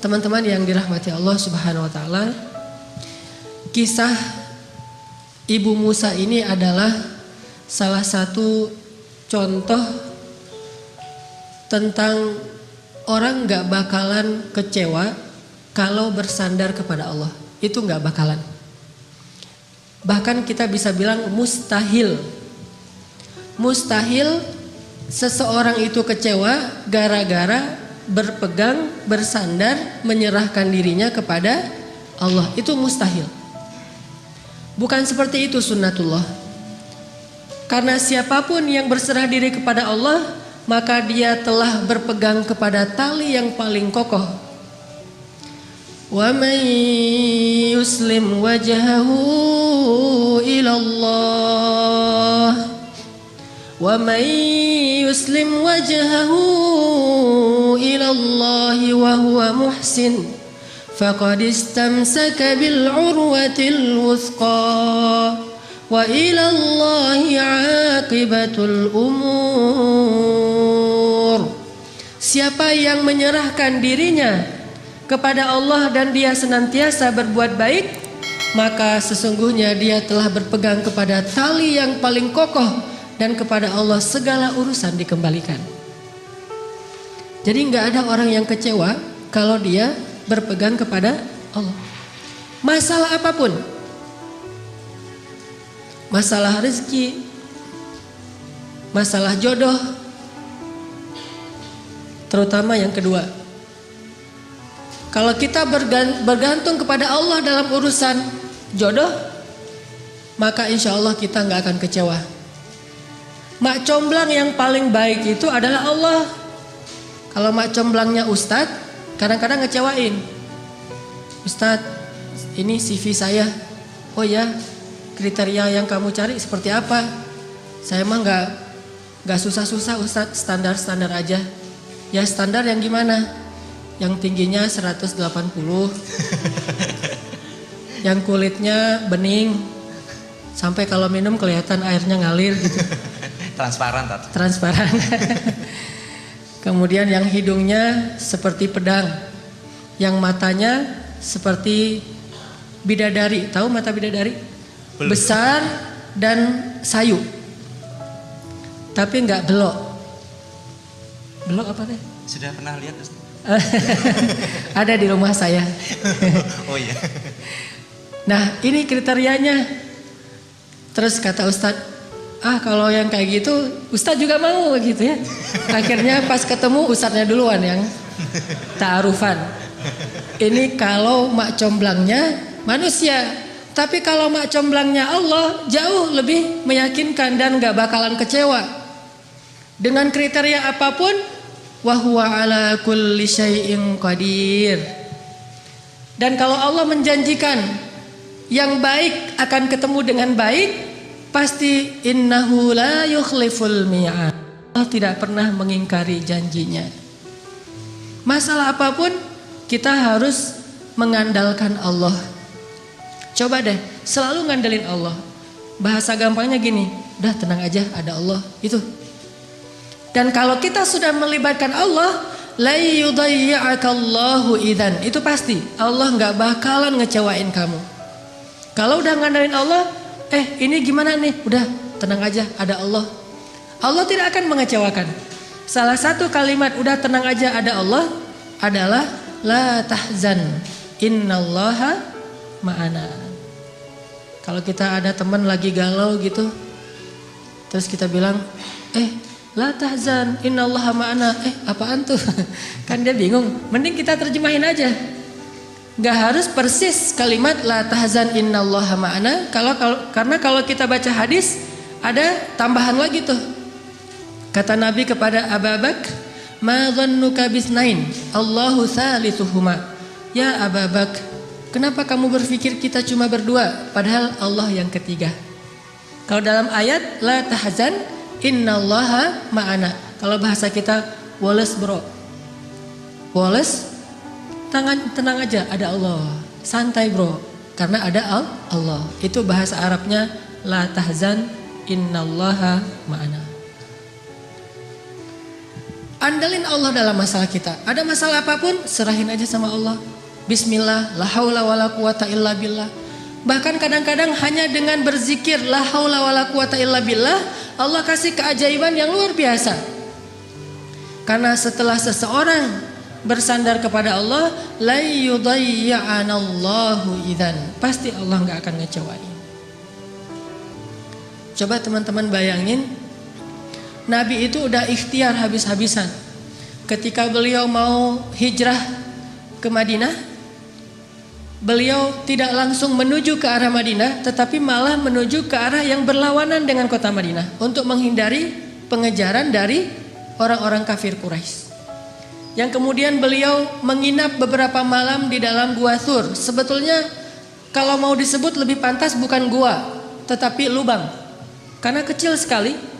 Teman-teman yang dirahmati Allah Subhanahu wa taala, kisah Ibu Musa ini adalah salah satu contoh tentang orang gak bakalan kecewa kalau bersandar kepada Allah. Itu gak bakalan. Bahkan kita bisa bilang mustahil. Mustahil seseorang itu kecewa gara-gara berpegang, bersandar, menyerahkan dirinya kepada Allah. Itu mustahil. Bukan seperti itu sunnatullah. Karena siapapun yang berserah diri kepada Allah, maka dia telah berpegang kepada tali yang paling kokoh. Wa man yuslim wajhahu ila Allah, wa man yuslim wajhahu ila Allah wa huwa muhsin faqad istamsaka bil urwatil wuthqa wa ila Allahi aqibatul umur. Siapa yang menyerahkan dirinya kepada Allah dan dia senantiasa berbuat baik, maka sesungguhnya dia telah berpegang kepada tali yang paling kokoh, dan kepada Allah segala urusan dikembalikan. Jadi nggak ada orang yang kecewa kalau dia berpegang kepada Allah. Masalah apapun, masalah rezeki, masalah jodoh, terutama yang kedua. Kalau kita bergantung kepada Allah dalam urusan jodoh, maka insya Allah kita nggak akan kecewa. Mak comblang yang paling baik itu adalah Allah. Kalau mak comblangnya ustadz, kadang-kadang ngecewain. Ustadz, ini CV saya. Oh ya, kriteria yang kamu cari seperti apa? Saya mah nggak susah-susah ustadz, standar-standar aja. Ya standar yang gimana? Yang tingginya 180, yang kulitnya bening, sampai kalau minum kelihatan airnya ngalir gitu. Transparan, Tat. Transparan. Kemudian yang hidungnya seperti pedang, yang matanya seperti bidadari. Tahu mata bidadari? Belum. Besar dan sayu, tapi nggak belok. Belok apa deh? Sudah pernah lihat, Ustaz? Ada di rumah saya. Oh iya. Nah ini kriterianya. Terus kata Ustadz, kalau yang kayak gitu Ustadz juga mau gitu ya. Akhirnya pas ketemu Ustadznya duluan yang ta'arufan. Ini kalau mak comblangnya manusia. Tapi kalau mak comblangnya Allah jauh lebih meyakinkan dan gak bakalan kecewa. Dengan kriteria apapun, wa huwa ala kulli syai'in qadir. Dan kalau Allah menjanjikan yang baik akan ketemu dengan baik, pasti innahu la yukhliful mi'ad. Allah tidak pernah mengingkari janjinya. Masalah apapun kita harus mengandalkan Allah. Coba deh selalu ngandelin Allah. Bahasa gampangnya gini, udah tenang aja, ada Allah. Itu. Dan kalau kita sudah melibatkan Allah, la yudayyi'akallahu idzan. Itu pasti Allah nggak bakalan ngecewain kamu. Kalau udah ngandelin Allah, ini gimana nih? Udah tenang aja, ada Allah. Allah tidak akan mengecewakan. Salah satu kalimat udah tenang aja ada Allah adalah la tahzan, innallaha ma'ana. Kalau kita ada teman lagi galau gitu, terus kita bilang, la tahzan, innallaha ma'ana. Apaan tuh? Kan dia bingung. Mending kita terjemahin aja. Gak harus persis kalimat la tahzan innallaha ma'ana. Karena kalau kita baca hadis ada tambahan lagi tuh. Kata Nabi kepada Abu Bakar, ma dhannuka bisnain Allahu thalithuhuma. Ya Abu Bakar, kenapa kamu berpikir kita cuma berdua padahal Allah yang ketiga? Kalau dalam ayat la tahzan innallaha ma'ana. Kalau bahasa kita woles bro, woles, tenang aja ada Allah. Santai bro, karena ada Allah. Itu bahasa Arabnya la tahzan innallaha ma'ana. Andalin Allah dalam masalah kita. Ada masalah apapun, serahin aja sama Allah. Bismillah, la haula wala quwata illa billah. Bahkan kadang-kadang hanya dengan berzikir la haula wala quwata illa billah, Allah kasih keajaiban yang luar biasa. Karena setelah seseorang bersandar kepada Allah, la yudayya'anallahu idzan, pasti Allah nggak akan ngecewain. Coba teman-teman bayangin, Nabi itu udah ikhtiar habis-habisan. Ketika beliau mau hijrah ke Madinah, beliau tidak langsung menuju ke arah Madinah, tetapi malah menuju ke arah yang berlawanan dengan kota Madinah untuk menghindari pengejaran dari orang-orang kafir Quraisy. Yang kemudian beliau menginap beberapa malam di dalam gua Thur. Sebetulnya kalau mau disebut lebih pantas bukan gua, tetapi lubang, karena kecil sekali.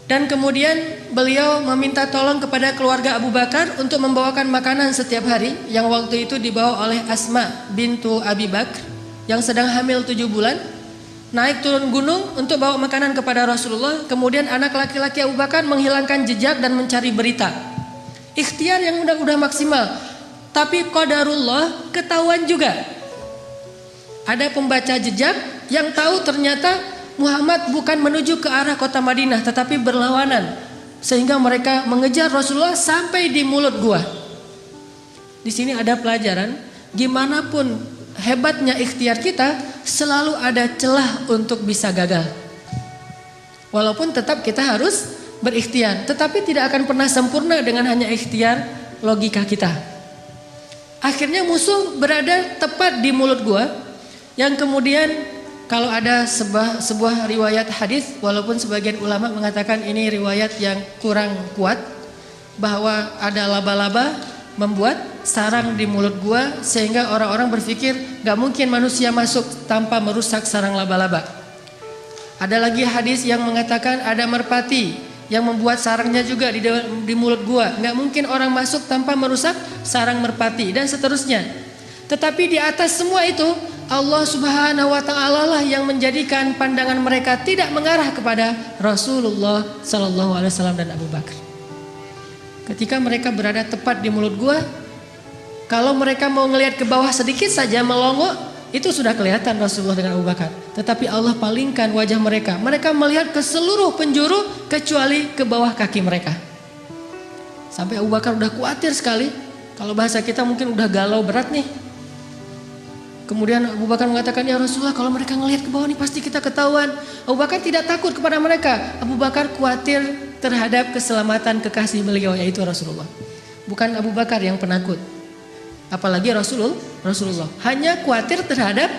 Dan kemudian beliau meminta tolong kepada keluarga Abu Bakar untuk membawakan makanan setiap hari, yang waktu itu dibawa oleh Asma bintu Abi Bakr yang sedang hamil 7 bulan. Naik turun gunung untuk bawa makanan kepada Rasulullah. Kemudian anak laki-laki Abu Bakar menghilangkan jejak dan mencari berita. Ikhtiar yang udah maksimal. Tapi qadarullah, ketahuan juga. Ada pembaca jejak yang tahu ternyata Muhammad bukan menuju ke arah kota Madinah, tetapi berlawanan. Sehingga mereka mengejar Rasulullah sampai di mulut gua. Di sini ada pelajaran, gimana pun hebatnya ikhtiar kita, selalu ada celah untuk bisa gagal. Walaupun tetap kita harus berikhtiar, tetapi tidak akan pernah sempurna dengan hanya ikhtiar logika kita. Akhirnya musuh berada tepat di mulut gua, yang kemudian kalau ada sebuah riwayat hadis, walaupun sebagian ulama mengatakan ini riwayat yang kurang kuat, bahwa ada laba-laba membuat sarang di mulut gua, sehingga orang-orang berpikir gak mungkin manusia masuk tanpa merusak sarang laba-laba. Ada lagi hadis yang mengatakan ada merpati yang membuat sarangnya juga di mulut gua. Nggak mungkin orang masuk tanpa merusak sarang merpati, dan seterusnya. Tetapi di atas semua itu, Allah Subhanahu wa Ta'ala lah yang menjadikan pandangan mereka tidak mengarah kepada Rasulullah Sallallahu Alaihi Wasallam dan Abu Bakar. Ketika mereka berada tepat di mulut gua, kalau mereka mau ngelihat ke bawah sedikit saja melongo, itu sudah kelihatan Rasulullah dengan Abu Bakar. Tetapi Allah palingkan wajah mereka. Mereka melihat ke seluruh penjuru kecuali ke bawah kaki mereka. Sampai Abu Bakar udah khawatir sekali. Kalau bahasa kita mungkin udah galau berat nih. Kemudian Abu Bakar mengatakan, ya Rasulullah, kalau mereka ngelihat ke bawah nih pasti kita ketahuan. Abu Bakar tidak takut kepada mereka. Abu Bakar khawatir terhadap keselamatan kekasih beliau, yaitu Rasulullah. Bukan Abu Bakar yang penakut. Apalagi Rasulullah hanya khawatir terhadap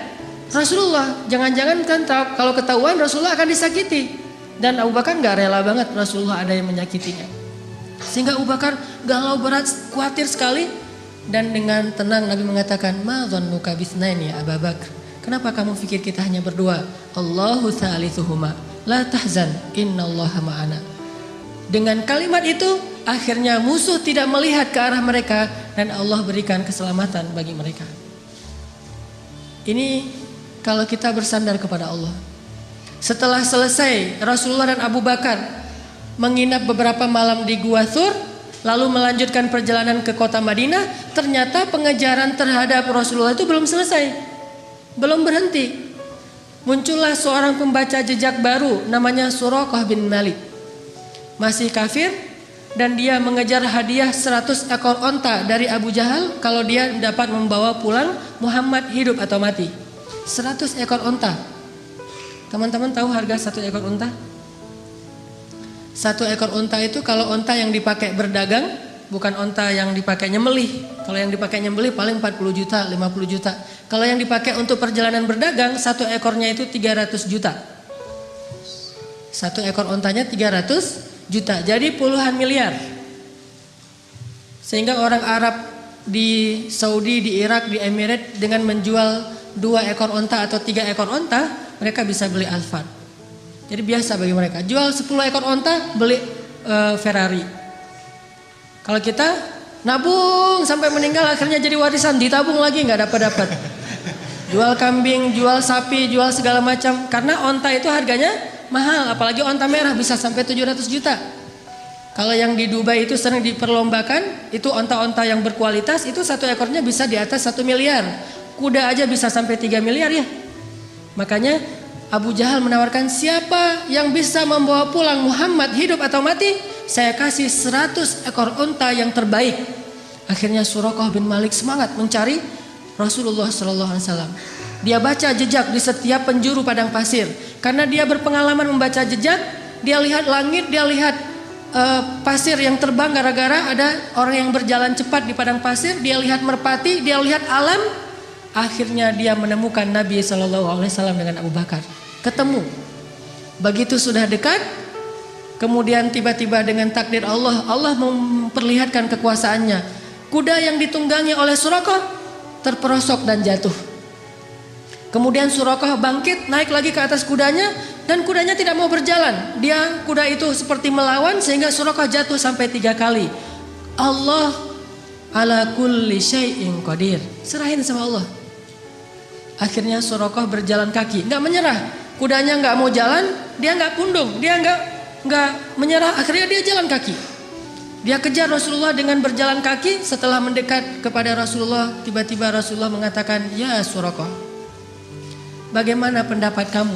Rasulullah. Jangan-jangan kan kalau ketahuan Rasulullah akan disakiti, dan Abu Bakar nggak rela banget Rasulullah ada yang menyakitinya. Sehingga Abu Bakar galau berat, khawatir sekali, dan dengan tenang Nabi mengatakan, ma dhannuka bitsnaini ya Abu Bakar, kenapa kamu pikir kita hanya berdua? Allahu tsalitsuhuma, la tahzan, innallaha ma'ana. Dengan kalimat itu akhirnya musuh tidak melihat ke arah mereka, dan Allah berikan keselamatan bagi mereka. Ini kalau kita bersandar kepada Allah. Setelah selesai Rasulullah dan Abu Bakar menginap beberapa malam di Gua Thur, lalu melanjutkan perjalanan ke kota Madinah, ternyata pengejaran terhadap Rasulullah itu belum selesai, belum berhenti. Muncullah seorang pembaca jejak baru namanya Suraqah bin Malik. Masih kafir, dan dia mengejar hadiah 100 ekor onta dari Abu Jahal kalau dia dapat membawa pulang Muhammad hidup atau mati. 100 ekor onta. Teman-teman tahu harga 1 ekor onta? 1 ekor onta itu kalau onta yang dipakai berdagang, bukan onta yang dipakai nyembelih. Kalau yang dipakai nyembelih paling 40 juta, 50 juta. Kalau yang dipakai untuk perjalanan berdagang, 1 ekornya itu 300 juta. 1 ekor ontanya 300 juta, jadi puluhan miliar. Sehingga orang Arab di Saudi, di Irak, di Emirat dengan menjual 2 ekor onta atau 3 ekor onta, mereka bisa beli Alphard. Jadi biasa bagi mereka. Jual 10 ekor onta, beli Ferrari. Kalau kita nabung sampai meninggal, akhirnya jadi warisan, ditabung lagi nggak dapat. Jual kambing, jual sapi, jual segala macam. Karena onta itu harganya mahal, apalagi onta merah bisa sampai 700 juta. Kalau yang di Dubai itu sering diperlombakan, itu onta-onta yang berkualitas, itu satu ekornya bisa di atas 1 miliar. Kuda aja bisa sampai 3 miliar ya. Makanya Abu Jahal menawarkan, siapa yang bisa membawa pulang Muhammad hidup atau mati, saya kasih 100 ekor onta yang terbaik. Akhirnya Suraqah bin Malik semangat mencari Rasulullah SAW. Dia baca jejak di setiap penjuru padang pasir. Karena dia berpengalaman membaca jejak, dia lihat langit, dia lihat pasir yang terbang gara-gara ada orang yang berjalan cepat di padang pasir. Dia lihat merpati, dia lihat alam. Akhirnya dia menemukan Nabi SAW dengan Abu Bakar. Ketemu. Begitu sudah dekat, kemudian tiba-tiba dengan takdir Allah, Allah memperlihatkan kekuasaannya. Kuda yang ditunggangi oleh Suraqah terperosok dan jatuh. Kemudian Suraqah bangkit, naik lagi ke atas kudanya, dan kudanya tidak mau berjalan. Kuda itu seperti melawan sehingga Suraqah jatuh sampai 3 kali. Allah ala kulli syai'in qadir. Serahin sama Allah. Akhirnya Suraqah berjalan kaki, nggak menyerah. Kudanya nggak mau jalan, dia nggak pundung, dia nggak menyerah. Akhirnya dia jalan kaki. Dia kejar Rasulullah dengan berjalan kaki. Setelah mendekat kepada Rasulullah, tiba-tiba Rasulullah mengatakan, ya Suraqah, bagaimana pendapat kamu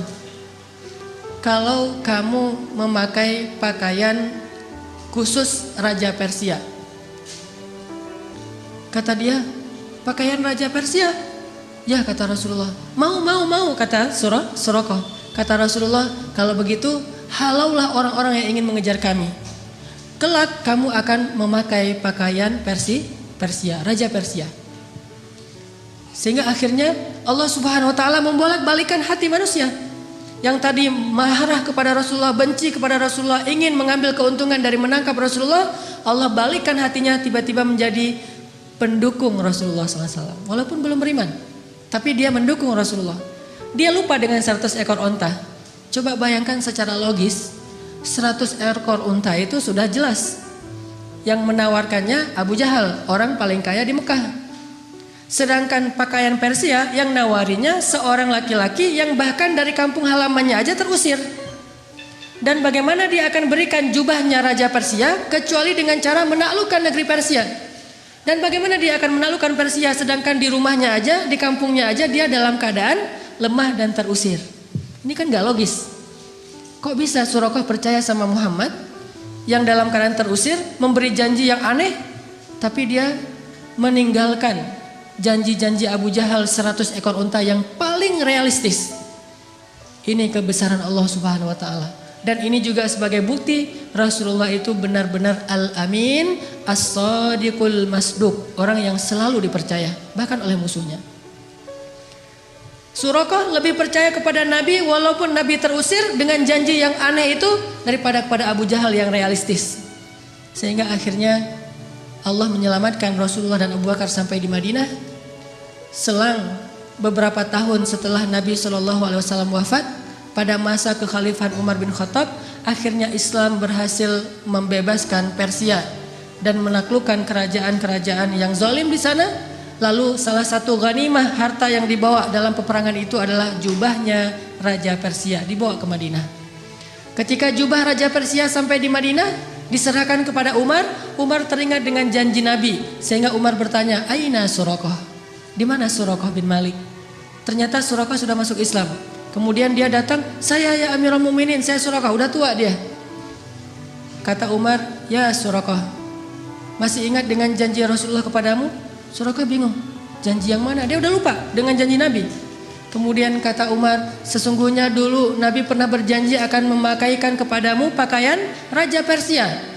kalau kamu memakai pakaian khusus Raja Persia? Kata dia, pakaian Raja Persia? Ya, kata Rasulullah. Mau kata Suraqah. Kata Rasulullah, kalau begitu halaulah orang-orang yang ingin mengejar kami. Kelak kamu akan memakai pakaian Persia, Raja Persia. Sehingga akhirnya Allah Subhanahu wa taala membolak-balikan hati manusia. Yang tadi marah kepada Rasulullah, benci kepada Rasulullah, ingin mengambil keuntungan dari menangkap Rasulullah, Allah balikkan hatinya tiba-tiba menjadi pendukung Rasulullah SAW. Walaupun belum beriman, tapi dia mendukung Rasulullah. Dia lupa dengan 100 ekor onta. Coba bayangkan secara logis, 100 ekor unta itu sudah jelas. Yang menawarkannya Abu Jahal, orang paling kaya di Mekah. Sedangkan pakaian Persia yang nawarinya seorang laki-laki yang bahkan dari kampung halamannya aja terusir. Dan bagaimana dia akan berikan jubahnya Raja Persia kecuali dengan cara menaklukkan negeri Persia. Dan bagaimana dia akan menaklukkan Persia sedangkan di rumahnya aja, di kampungnya aja dia dalam keadaan lemah dan terusir. Ini kan gak logis. Kok bisa Suraqah percaya sama Muhammad yang dalam keadaan terusir, memberi janji yang aneh, tapi dia meninggalkan janji-janji Abu Jahal 100 ekor unta yang paling realistis. Ini kebesaran Allah Subhanahu wa taala. Dan ini juga sebagai bukti Rasulullah itu benar-benar al-amin, as-sadiqul masduq, orang yang selalu dipercaya bahkan oleh musuhnya. Suraqah lebih percaya kepada Nabi walaupun Nabi terusir dengan janji yang aneh itu daripada kepada Abu Jahal yang realistis. Sehingga akhirnya Allah menyelamatkan Rasulullah dan Abu Bakar sampai di Madinah. Selang beberapa tahun setelah Nabi SAW wafat, pada masa kekhalifahan Umar bin Khattab, akhirnya Islam berhasil membebaskan Persia dan menaklukkan kerajaan-kerajaan yang zalim di sana. Lalu salah satu ghanimah harta yang dibawa dalam peperangan itu adalah jubahnya Raja Persia, dibawa ke Madinah. Ketika jubah Raja Persia sampai di Madinah, diserahkan kepada Umar. Umar teringat dengan janji Nabi, sehingga Umar bertanya, Aina Suraqah? Di mana Suraqah bin Malik? Ternyata Suraqah sudah masuk Islam. Kemudian dia datang, saya ya Amirul Mukminin, saya Suraqah, udah tua dia. Kata Umar, ya Suraqah, masih ingat dengan janji Rasulullah kepadamu? Suraqah bingung, janji yang mana? Dia udah lupa dengan janji Nabi. Kemudian kata Umar, sesungguhnya dulu Nabi pernah berjanji akan memakaikan kepadamu pakaian Raja Persia.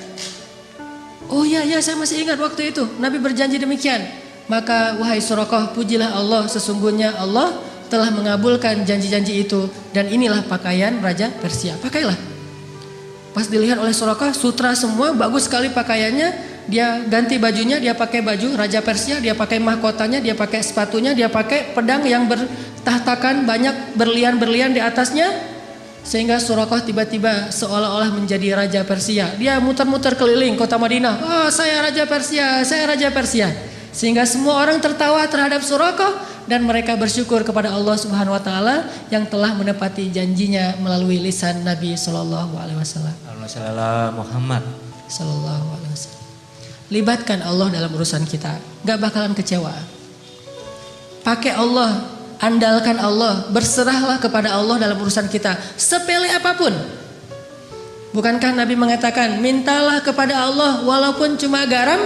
Oh ya, saya masih ingat waktu itu Nabi berjanji demikian. Maka wahai Suraqah, pujilah Allah, sesungguhnya Allah telah mengabulkan janji-janji itu. Dan inilah pakaian Raja Persia, pakailah. Pas dilihat oleh Suraqah, sutra semua, bagus sekali pakaiannya. Dia ganti bajunya, dia pakai baju Raja Persia, dia pakai mahkotanya, dia pakai sepatunya, dia pakai pedang yang bertahtakan banyak berlian-berlian di atasnya. Sehingga Suraqah tiba-tiba seolah-olah menjadi Raja Persia. Dia muter-muter keliling kota Madinah. Oh, saya Raja Persia, saya Raja Persia. Sehingga semua orang tertawa terhadap Suraqah dan mereka bersyukur kepada Allah Subhanahu wa taala yang telah menepati janjinya melalui lisan Nabi sallallahu alaihi wasallam. Allahumma shalli ala Muhammad. Sallallahu alaihi wasallam. Libatkan Allah dalam urusan kita, gak bakalan kecewa. Pakai Allah, andalkan Allah, berserahlah kepada Allah dalam urusan kita, sepele apapun. Bukankah Nabi mengatakan, mintalah kepada Allah walaupun cuma garam?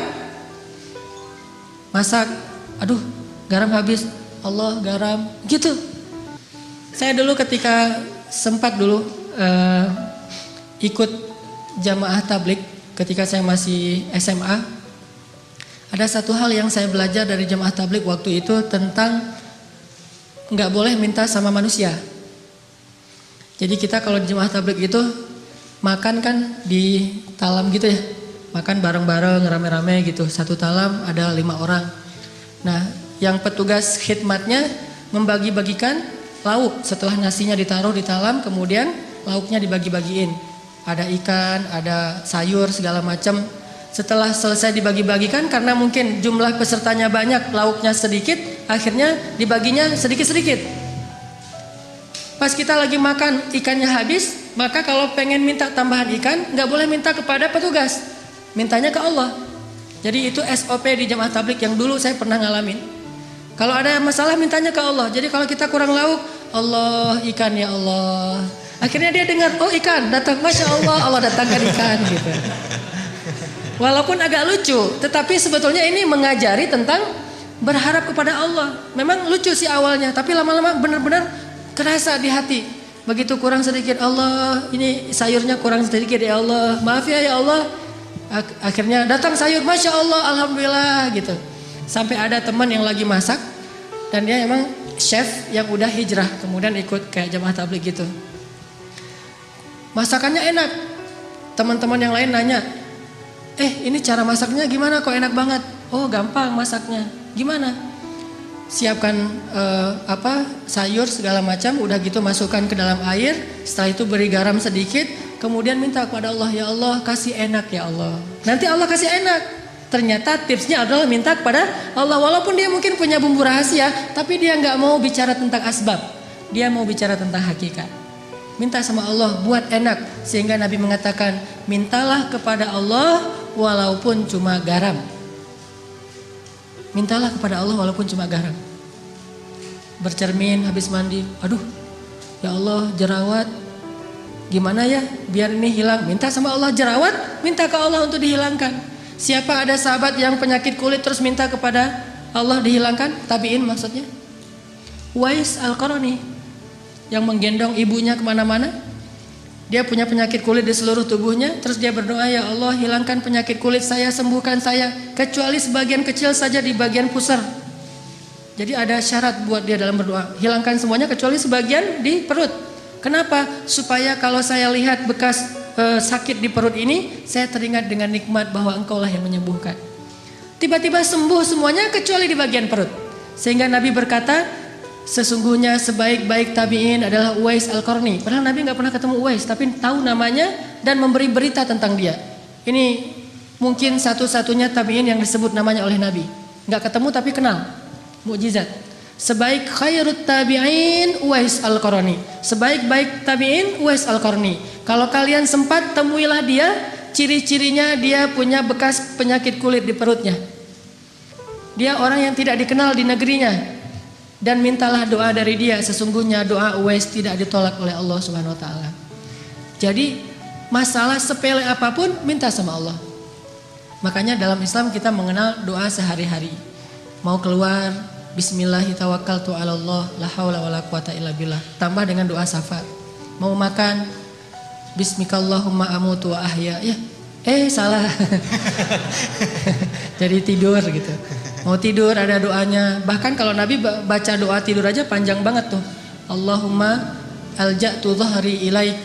Masak, aduh garam habis, Allah garam, gitu. Saya dulu ketika sempat dulu ikut jamaah tablik ketika saya masih SMA, ada satu hal yang saya belajar dari jamaah tablik waktu itu tentang nggak boleh minta sama manusia. Jadi kita kalau di jamaah tablik itu makan kan di talam gitu ya, makan bareng-bareng rame-rame gitu, satu talam ada 5 orang. Nah, yang petugas khidmatnya membagi-bagikan lauk setelah nasinya ditaruh di talam, kemudian lauknya dibagi-bagiin. Ada ikan, ada sayur segala macam. Setelah selesai dibagi-bagikan, karena mungkin jumlah pesertanya banyak, lauknya sedikit, akhirnya dibaginya sedikit-sedikit. Pas kita lagi makan, ikannya habis, maka kalau pengen minta tambahan ikan, nggak boleh minta kepada petugas, mintanya ke Allah. Jadi itu SOP di jamaah tablik yang dulu saya pernah ngalamin. Kalau ada masalah mintanya ke Allah. Jadi kalau kita kurang lauk, Allah ikan ya Allah. Akhirnya dia dengar, oh ikan datang, Masya Allah, Allah datangkan ikan gitu. Walaupun agak lucu, tetapi sebetulnya ini mengajari tentang berharap kepada Allah. Memang lucu sih awalnya, tapi lama-lama benar-benar kerasa di hati. Begitu kurang sedikit, Allah ini sayurnya kurang sedikit ya Allah, maaf ya Allah. Akhirnya datang sayur, Masya Allah, Alhamdulillah gitu. Sampai ada teman yang lagi masak, dan dia emang chef yang udah hijrah, kemudian ikut kayak jamaah tabligh gitu. Masakannya enak. Teman-teman yang lain nanya, ini cara masaknya gimana kok enak banget? Oh gampang masaknya. Gimana? Siapkan sayur segala macam, udah gitu masukkan ke dalam air, setelah itu beri garam sedikit, kemudian minta kepada Allah, ya Allah kasih enak ya Allah. Nanti Allah kasih enak. Ternyata tipsnya adalah minta kepada Allah, walaupun dia mungkin punya bumbu rahasia, tapi dia nggak mau bicara tentang asbab, dia mau bicara tentang hakikat. Minta sama Allah buat enak, sehingga Nabi mengatakan, mintalah kepada Allah walaupun cuma garam. Mintalah kepada Allah walaupun cuma garam. Bercermin habis mandi, aduh ya Allah jerawat, gimana ya biar ini hilang. Minta sama Allah jerawat, minta ke Allah untuk dihilangkan. Siapa ada sahabat yang penyakit kulit terus minta kepada Allah dihilangkan? Tabi'in maksudnya. Uwais Al-Qarani yang menggendong ibunya kemana-mana. Dia punya penyakit kulit di seluruh tubuhnya, terus dia berdoa, ya Allah hilangkan penyakit kulit saya, sembuhkan saya, kecuali sebagian kecil saja di bagian pusar. Jadi ada syarat buat dia dalam berdoa, hilangkan semuanya kecuali sebagian di perut. Kenapa? Supaya kalau saya lihat bekas sakit di perut ini, saya teringat dengan nikmat bahwa Engkaulah yang menyembuhkan. Tiba-tiba sembuh semuanya kecuali di bagian perut. Sehingga Nabi berkata, sesungguhnya sebaik-baik tabi'in adalah Uwais Al-Qarni. Padahal Nabi nggak pernah ketemu Uwais, tapi tahu namanya dan memberi berita tentang dia. Ini mungkin satu-satunya tabi'in yang disebut namanya oleh Nabi. Nggak ketemu tapi kenal. Mukjizat. Sebaik khairut tabi'in Uwais Al-Qarni. Sebaik-baik tabi'in Uwais Al-Qarni. Kalau kalian sempat temuilah dia, ciri-cirinya dia punya bekas penyakit kulit di perutnya. Dia orang yang tidak dikenal di negerinya. Dan mintalah doa dari dia, sesungguhnya doa Uwais tidak ditolak oleh Allah Subhanahu wa taala. Jadi masalah sepele apapun minta sama Allah. Makanya dalam Islam kita mengenal doa sehari-hari. Mau keluar, bismillahi tawakkaltu 'alallah, la haula wala quwata illa billah. Tambah dengan doa syafaat. Mau makan, bismikallahumma amutu wa ahya. Ya, salah. Jadi tidur gitu. Mau tidur ada doanya. Bahkan kalau Nabi baca doa tidur aja panjang banget tuh. Allahumma alja'tu dhahri ilaik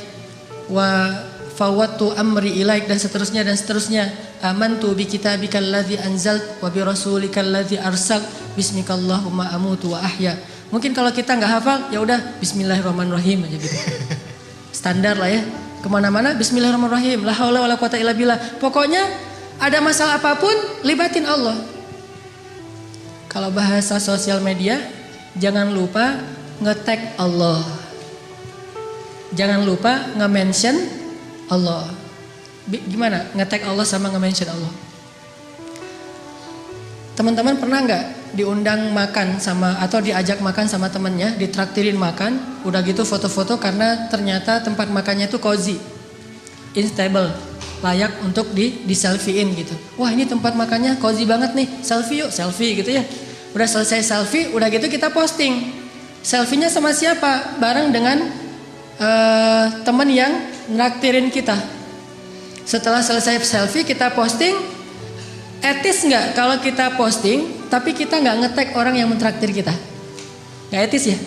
wa fawattu amri ilaik, dan seterusnya dan seterusnya. Amantu bi kitabikal ladzi anzalt wa bi rasulikal ladzi arsal bismikallahumma amutu wa ahya. Mungkin kalau kita nggak hafal ya udah bismillahirrahmanirrahim aja gitu. Standar lah ya. Kemana-mana bismillahirrahmanirrahim, la haula wala quwata illa billah. Pokoknya ada masalah apapun libatin Allah. Kalau bahasa sosial media, jangan lupa nge-tag Allah. Jangan lupa nge-mention Allah. Gimana nge-tag Allah sama nge-mention Allah? Teman-teman pernah nggak diundang makan sama atau diajak makan sama temennya, ditraktirin makan, udah gitu foto-foto karena ternyata tempat makannya itu cozy, instable, layak untuk di selfie-in gitu. Wah ini tempat makannya cozy banget nih, selfie yuk, selfie gitu ya. Udah selesai selfie, udah gitu kita posting. Selfie-nya sama siapa? Bareng dengan teman yang nraktirin kita. Setelah selesai selfie kita posting. Etis nggak kalau kita posting tapi kita nggak nge-tag orang yang mentraktir kita? Nggak etis ya?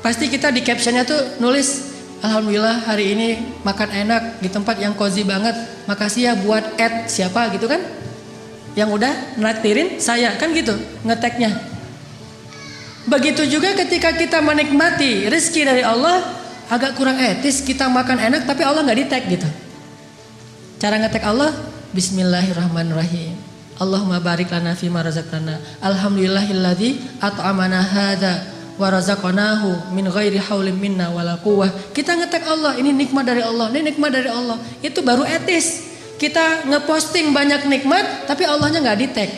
Pasti kita di captionnya tuh nulis, alhamdulillah hari ini makan enak di tempat yang cozy banget, makasih ya buat siapa gitu kan, yang udah nraktirin saya, kan gitu nge-tagnya. Begitu juga ketika kita menikmati rezeki dari Allah, agak kurang etis kita makan enak tapi Allah nggak di-tag gitu. Cara nge-tag Allah, Bismillahirrahmanirrahim. Allahumma barik lana fima razaqtana. Alhamdulillahilladzi at'amana hadza wa razaqnahu min ghairi haulin minna wala quwwah. Kita nge-tag Allah, ini nikmat dari Allah, ini nikmat dari Allah. Itu baru etis. Kita ngeposting banyak nikmat tapi Allahnya nggak di-tag.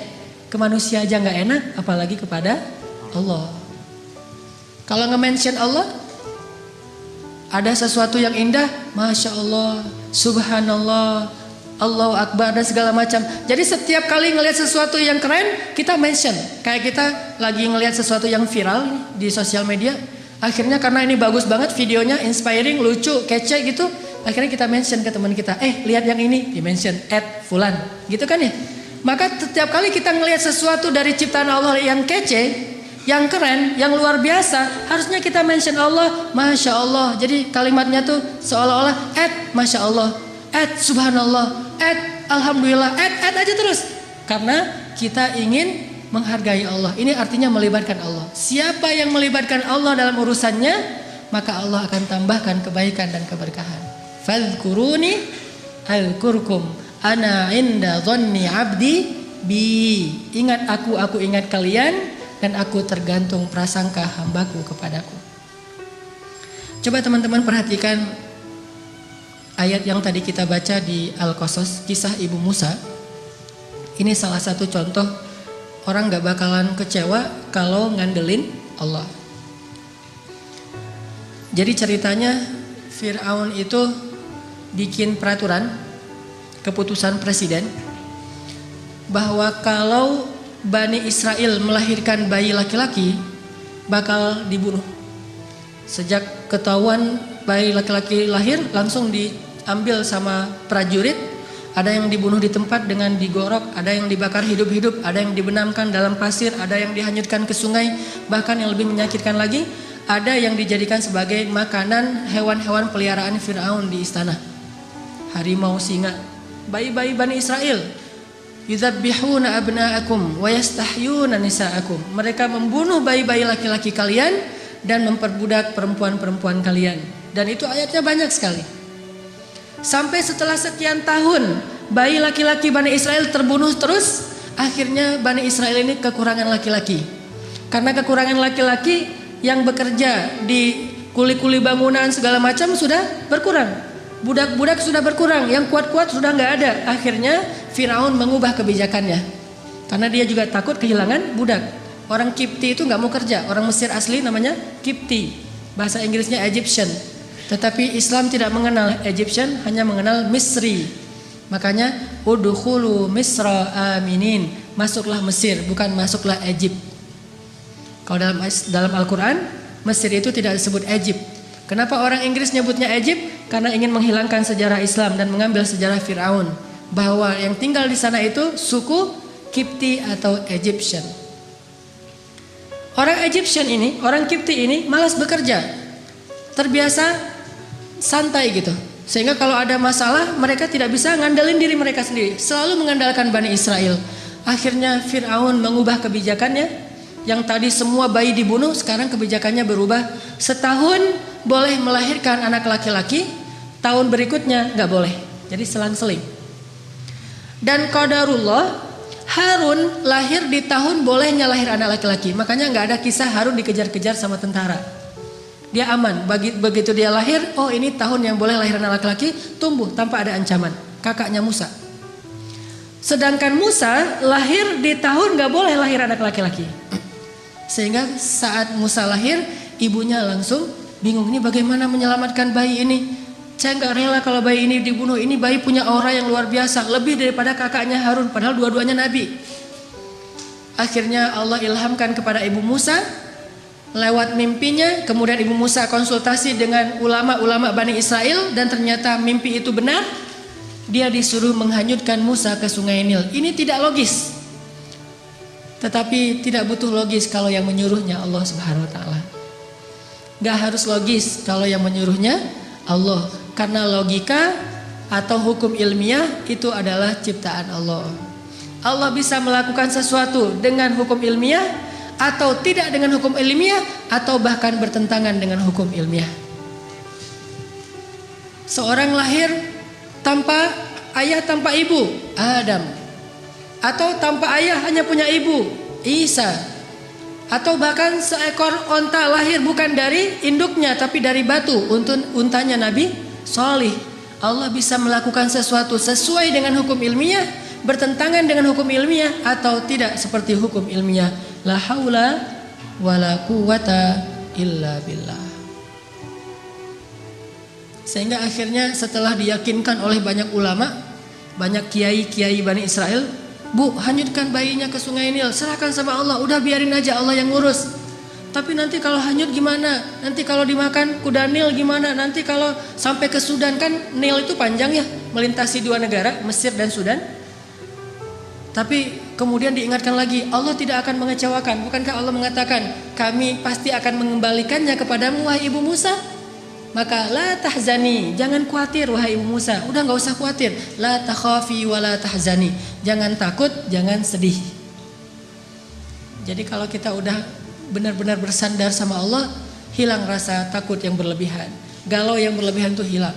Ke manusia aja nggak enak, apalagi kepada Allah. Kalau nge-mention Allah, ada sesuatu yang indah, Masya Allah, Subhanallah, Allahu Akbar dan segala macam. Jadi setiap kali ngelihat sesuatu yang keren, kita mention. Kayak kita lagi ngelihat sesuatu yang viral di sosial media, akhirnya karena ini bagus banget videonya, inspiring, lucu, kece gitu, akhirnya kita mention ke teman kita, lihat yang ini, di mention @fulan, gitu kan ya. Maka setiap kali kita ngelihat sesuatu dari ciptaan Allah yang kece, yang keren, yang luar biasa, harusnya kita mention Allah, Masya Allah. Jadi kalimatnya tuh seolah-olah Masya Allah, Subhanallah, Alhamdulillah, aja terus. Karena kita ingin menghargai Allah. Ini artinya melibatkan Allah. Siapa yang melibatkan Allah dalam urusannya, maka Allah akan tambahkan kebaikan dan keberkahan. Fadhkuruni alkurkum ana inda dhanni abdi bi. Ingat aku ingat kalian, dan aku tergantung prasangka hambaku kepadaku. Coba teman-teman perhatikan ayat yang tadi kita baca di Al-Qasas, kisah Ibu Musa. Ini salah satu contoh orang gak bakalan kecewa kalau ngandelin Allah. Jadi ceritanya Fir'aun itu bikin peraturan, keputusan presiden, bahwa kalau Bani Israel melahirkan bayi laki-laki bakal dibunuh. Sejak ketahuan bayi laki-laki lahir, langsung diambil sama prajurit. Ada yang dibunuh di tempat dengan digorok, ada yang dibakar hidup-hidup, ada yang dibenamkan dalam pasir, ada yang dihanyutkan ke sungai, bahkan yang lebih menyakitkan lagi, ada yang dijadikan sebagai makanan hewan-hewan peliharaan Fir'aun di istana. Harimau, singa, bayi-bayi Bani Israel. Yudzabbihuna abna'akum wa yastahyuna nisa'akum. Mereka membunuh bayi-bayi laki-laki kalian dan memperbudak perempuan-perempuan kalian. Dan itu ayatnya banyak sekali. Sampai setelah sekian tahun bayi laki-laki Bani Israel terbunuh terus, akhirnya Bani Israel ini kekurangan laki-laki. Karena kekurangan laki-laki yang bekerja di kuli-kuli bangunan segala macam sudah berkurang. Budak-budak sudah berkurang, yang kuat-kuat sudah nggak ada. Akhirnya Firaun mengubah kebijakannya, karena dia juga takut kehilangan budak. Orang Kipti itu nggak mau kerja, orang Mesir asli namanya Kipti, bahasa Inggrisnya Egyptian. Tetapi Islam tidak mengenal Egyptian, hanya mengenal Misri. Makanya udkhulu Misra aminin, masuklah Mesir, bukan masuklah Egypt. Kalau dalam Al-Quran, Mesir itu tidak disebut Egypt. Kenapa orang Inggris nyebutnya Egypt? Karena ingin menghilangkan sejarah Islam dan mengambil sejarah Firaun, bahwa yang tinggal di sana itu suku Kipti atau Egyptian. Orang Egyptian ini, orang Kipti ini malas bekerja, terbiasa santai gitu, sehingga kalau ada masalah mereka tidak bisa ngandelin diri mereka sendiri, selalu mengandalkan Bani Israel. Akhirnya Firaun mengubah kebijakannya. Yang tadi semua bayi dibunuh, sekarang kebijakannya berubah. Setahun boleh melahirkan anak laki-laki, tahun berikutnya nggak boleh. Jadi selang-seling. Dan qadarullah, Harun lahir di tahun bolehnya lahir anak laki-laki. Makanya nggak ada kisah Harun dikejar-kejar sama tentara. Dia aman. Begitu dia lahir, oh ini tahun yang boleh lahir anak laki-laki, tumbuh tanpa ada ancaman. kakaknya Musa. Sedangkan Musa lahir di tahun gak boleh lahir anak laki-laki. Sehingga saat Musa lahir, ibunya langsung bingung, ini bagaimana menyelamatkan bayi ini. Saya gak rela kalau bayi ini dibunuh. Ini bayi punya aura yang luar biasa, lebih daripada kakaknya Harun, padahal dua-duanya nabi. Akhirnya Allah ilhamkan kepada ibu Musa lewat mimpinya. Kemudian ibu Musa konsultasi dengan ulama-ulama Bani Israel, dan ternyata mimpi itu benar. Dia disuruh menghanyutkan Musa ke sungai Nil. Ini tidak logis. Tetapi tidak butuh logis kalau yang menyuruhnya Allah Subhanahu wa taala. Gak harus logis kalau yang menyuruhnya Allah. Karena logika atau hukum ilmiah itu adalah ciptaan Allah. Allah bisa melakukan sesuatu dengan hukum ilmiah atau tidak dengan hukum ilmiah, atau bahkan bertentangan dengan hukum ilmiah. Seorang lahir tanpa ayah, tanpa ibu, Adam. Atau tanpa ayah hanya punya ibu, Isa. Atau bahkan seekor onta lahir bukan dari induknya tapi dari batu, untanya Nabi Shalih. Allah bisa melakukan sesuatu sesuai dengan hukum ilmiah, bertentangan dengan hukum ilmiah, atau tidak seperti hukum ilmiah. La haula wala quwata illa billah. Sehingga akhirnya setelah diyakinkan oleh banyak ulama, banyak kiai-kiai Bani Israel, Bu, hanyutkan bayinya ke sungai Nil, serahkan sama Allah, udah biarin aja Allah yang ngurus. Tapi nanti kalau hanyut gimana? Nanti kalau dimakan kuda Nil gimana? Nanti kalau sampai ke Sudan, kan Nil itu panjang ya, melintasi dua negara, Mesir dan Sudan. Tapi kemudian diingatkan lagi, Allah tidak akan mengecewakan. Bukankah Allah mengatakan, kami pasti akan mengembalikannya kepadamu wahai ibu Musa? Maka la tahzani, jangan khawatir wahai ibu Musa. Udah gak usah khawatir. La takhafi wa la tahzani, jangan takut, jangan sedih. Jadi kalau kita udah benar-benar bersandar sama Allah, hilang rasa takut yang berlebihan, galau yang berlebihan itu hilang.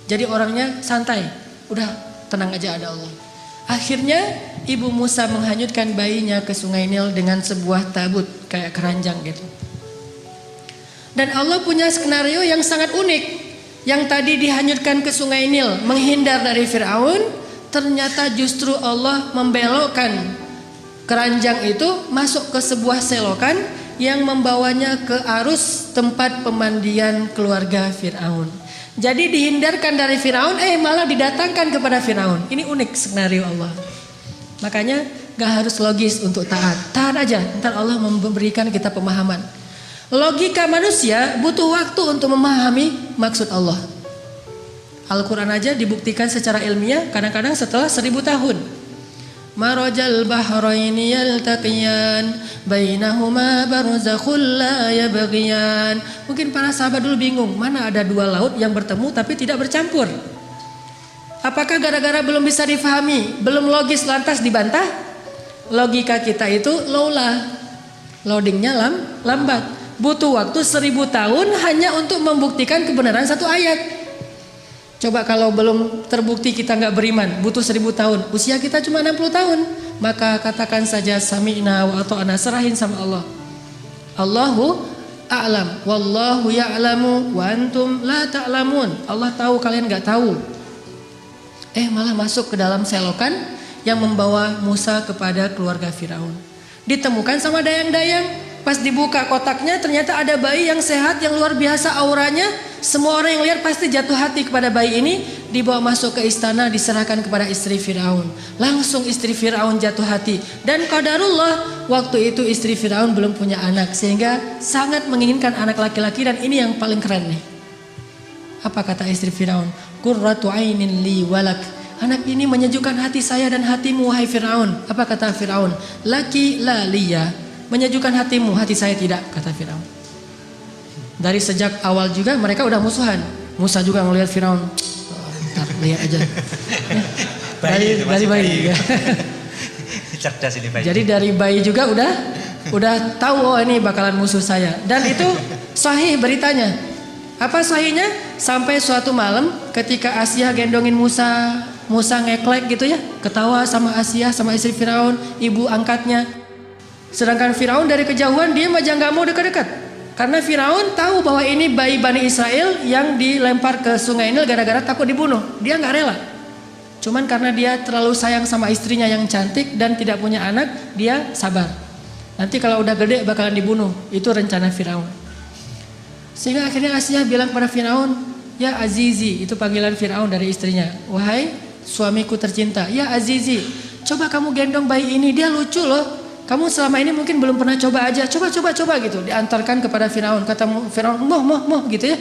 Jadi orangnya santai, udah tenang aja, ada Allah. Akhirnya ibu Musa menghanyutkan bayinya ke sungai Nil dengan sebuah tabut kayak keranjang gitu. Dan Allah punya skenario yang sangat unik. Yang tadi dihanyutkan ke sungai Nil menghindar dari Fir'aun, ternyata justru Allah membelokkan keranjang itu masuk ke sebuah selokan yang membawanya ke arus tempat pemandian keluarga Fir'aun. Jadi dihindarkan dari Fir'aun, malah didatangkan kepada Fir'aun. Ini unik skenario Allah. Makanya gak harus logis untuk taat. Taat aja, ntar Allah memberikan kita pemahaman. Logika manusia butuh waktu untuk memahami maksud Allah. Al-Quran aja dibuktikan secara ilmiah kadang-kadang setelah 1000 tahun. Marajal bahraini yaltaqiyan bainahuma barzakhul la yabghiyan. Mungkin para sahabat dulu bingung, mana ada dua laut yang bertemu tapi tidak bercampur. Apakah gara-gara belum bisa difahami, belum logis lantas dibantah? Logika kita itu loadingnya lambat. Butuh waktu 1000 tahun hanya untuk membuktikan kebenaran satu ayat. Coba kalau belum terbukti kita nggak beriman, butuh 1000 tahun. Usia kita cuma 60 tahun. Maka katakan saja sami'na wa ata'na, serahin sama Allah. Allahu a'lam, wallahu ya'lamu wa antum la ta'lamun. Allah tahu, kalian nggak tahu. Malah masuk ke dalam selokan yang membawa Musa kepada keluarga Firaun. Ditemukan sama dayang-dayang. Pas dibuka kotaknya ternyata ada bayi yang sehat, yang luar biasa auranya. Semua orang yang lihat pasti jatuh hati kepada bayi ini. Dibawa masuk ke istana, diserahkan kepada istri Firaun. Langsung istri Firaun jatuh hati. Dan qadarullah, waktu itu istri Firaun belum punya anak, sehingga sangat menginginkan anak laki-laki. Dan ini yang paling keren nih. Apa kata istri Firaun? Qurratu ainin li walak. Anak ini menyejukkan hati saya dan hatimu wahai Firaun. Apa kata Firaun? Laki la liya. Menyejukkan hatimu, hati saya tidak, kata Firaun. Dari sejak awal juga mereka udah musuhan. Musa juga ngelihat Firaun, lihat aja. Dari bayi. Cerdas ini bayi. Jadi dari bayi juga udah tahu, ini bakalan musuh saya. Dan itu sahih beritanya. Apa sahihnya? Sampai suatu malam ketika Asia gendongin Musa ngeklek gitu ya, ketawa sama Asia, sama istri Firaun, ibu angkatnya. Sedangkan Firaun dari kejauhan dia aja nggak mau dekat-dekat. Karena Firaun tahu bahwa ini bayi Bani Israel yang dilempar ke sungai Nil gara-gara takut dibunuh. Dia nggak rela. Cuman karena dia terlalu sayang sama istrinya yang cantik dan tidak punya anak, dia sabar. Nanti kalau udah gede bakalan dibunuh. Itu rencana Firaun. Sehingga akhirnya Asyah bilang pada Firaun, ya Azizi, itu panggilan Firaun dari istrinya. Wahai suamiku tercinta, ya Azizi, coba kamu gendong bayi ini, dia lucu loh. Kamu selama ini mungkin belum pernah coba aja, coba gitu. Diantarkan kepada Firaun, kata Firaun, moh gitu ya.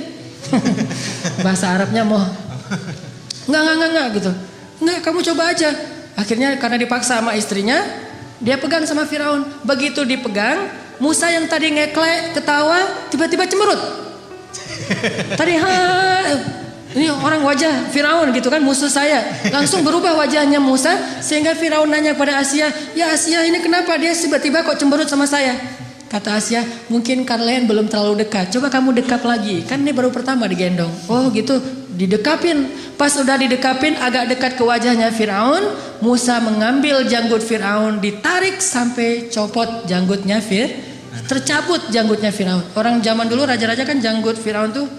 Bahasa Arabnya moh. Enggak gitu. Enggak, kamu coba aja. Akhirnya karena dipaksa sama istrinya, dia pegang sama Firaun. Begitu dipegang, Musa yang tadi ngeklek, ketawa, tiba-tiba cemberut. Tadi ini orang wajah Firaun gitu kan, musuh saya. Langsung berubah wajahnya Musa, sehingga Firaun nanya pada Asyah, ya Asyah ini kenapa dia tiba-tiba kok cemberut sama saya? Kata Asyah, mungkin kalian belum terlalu dekat, coba kamu dekap lagi, kan ini baru pertama digendong. Oh gitu, didekapin. Pas udah didekapin agak dekat ke wajahnya Firaun, Musa mengambil janggut Firaun, ditarik sampai copot janggutnya tercabut janggutnya Firaun. Orang zaman dulu raja-raja kan janggut Firaun tuh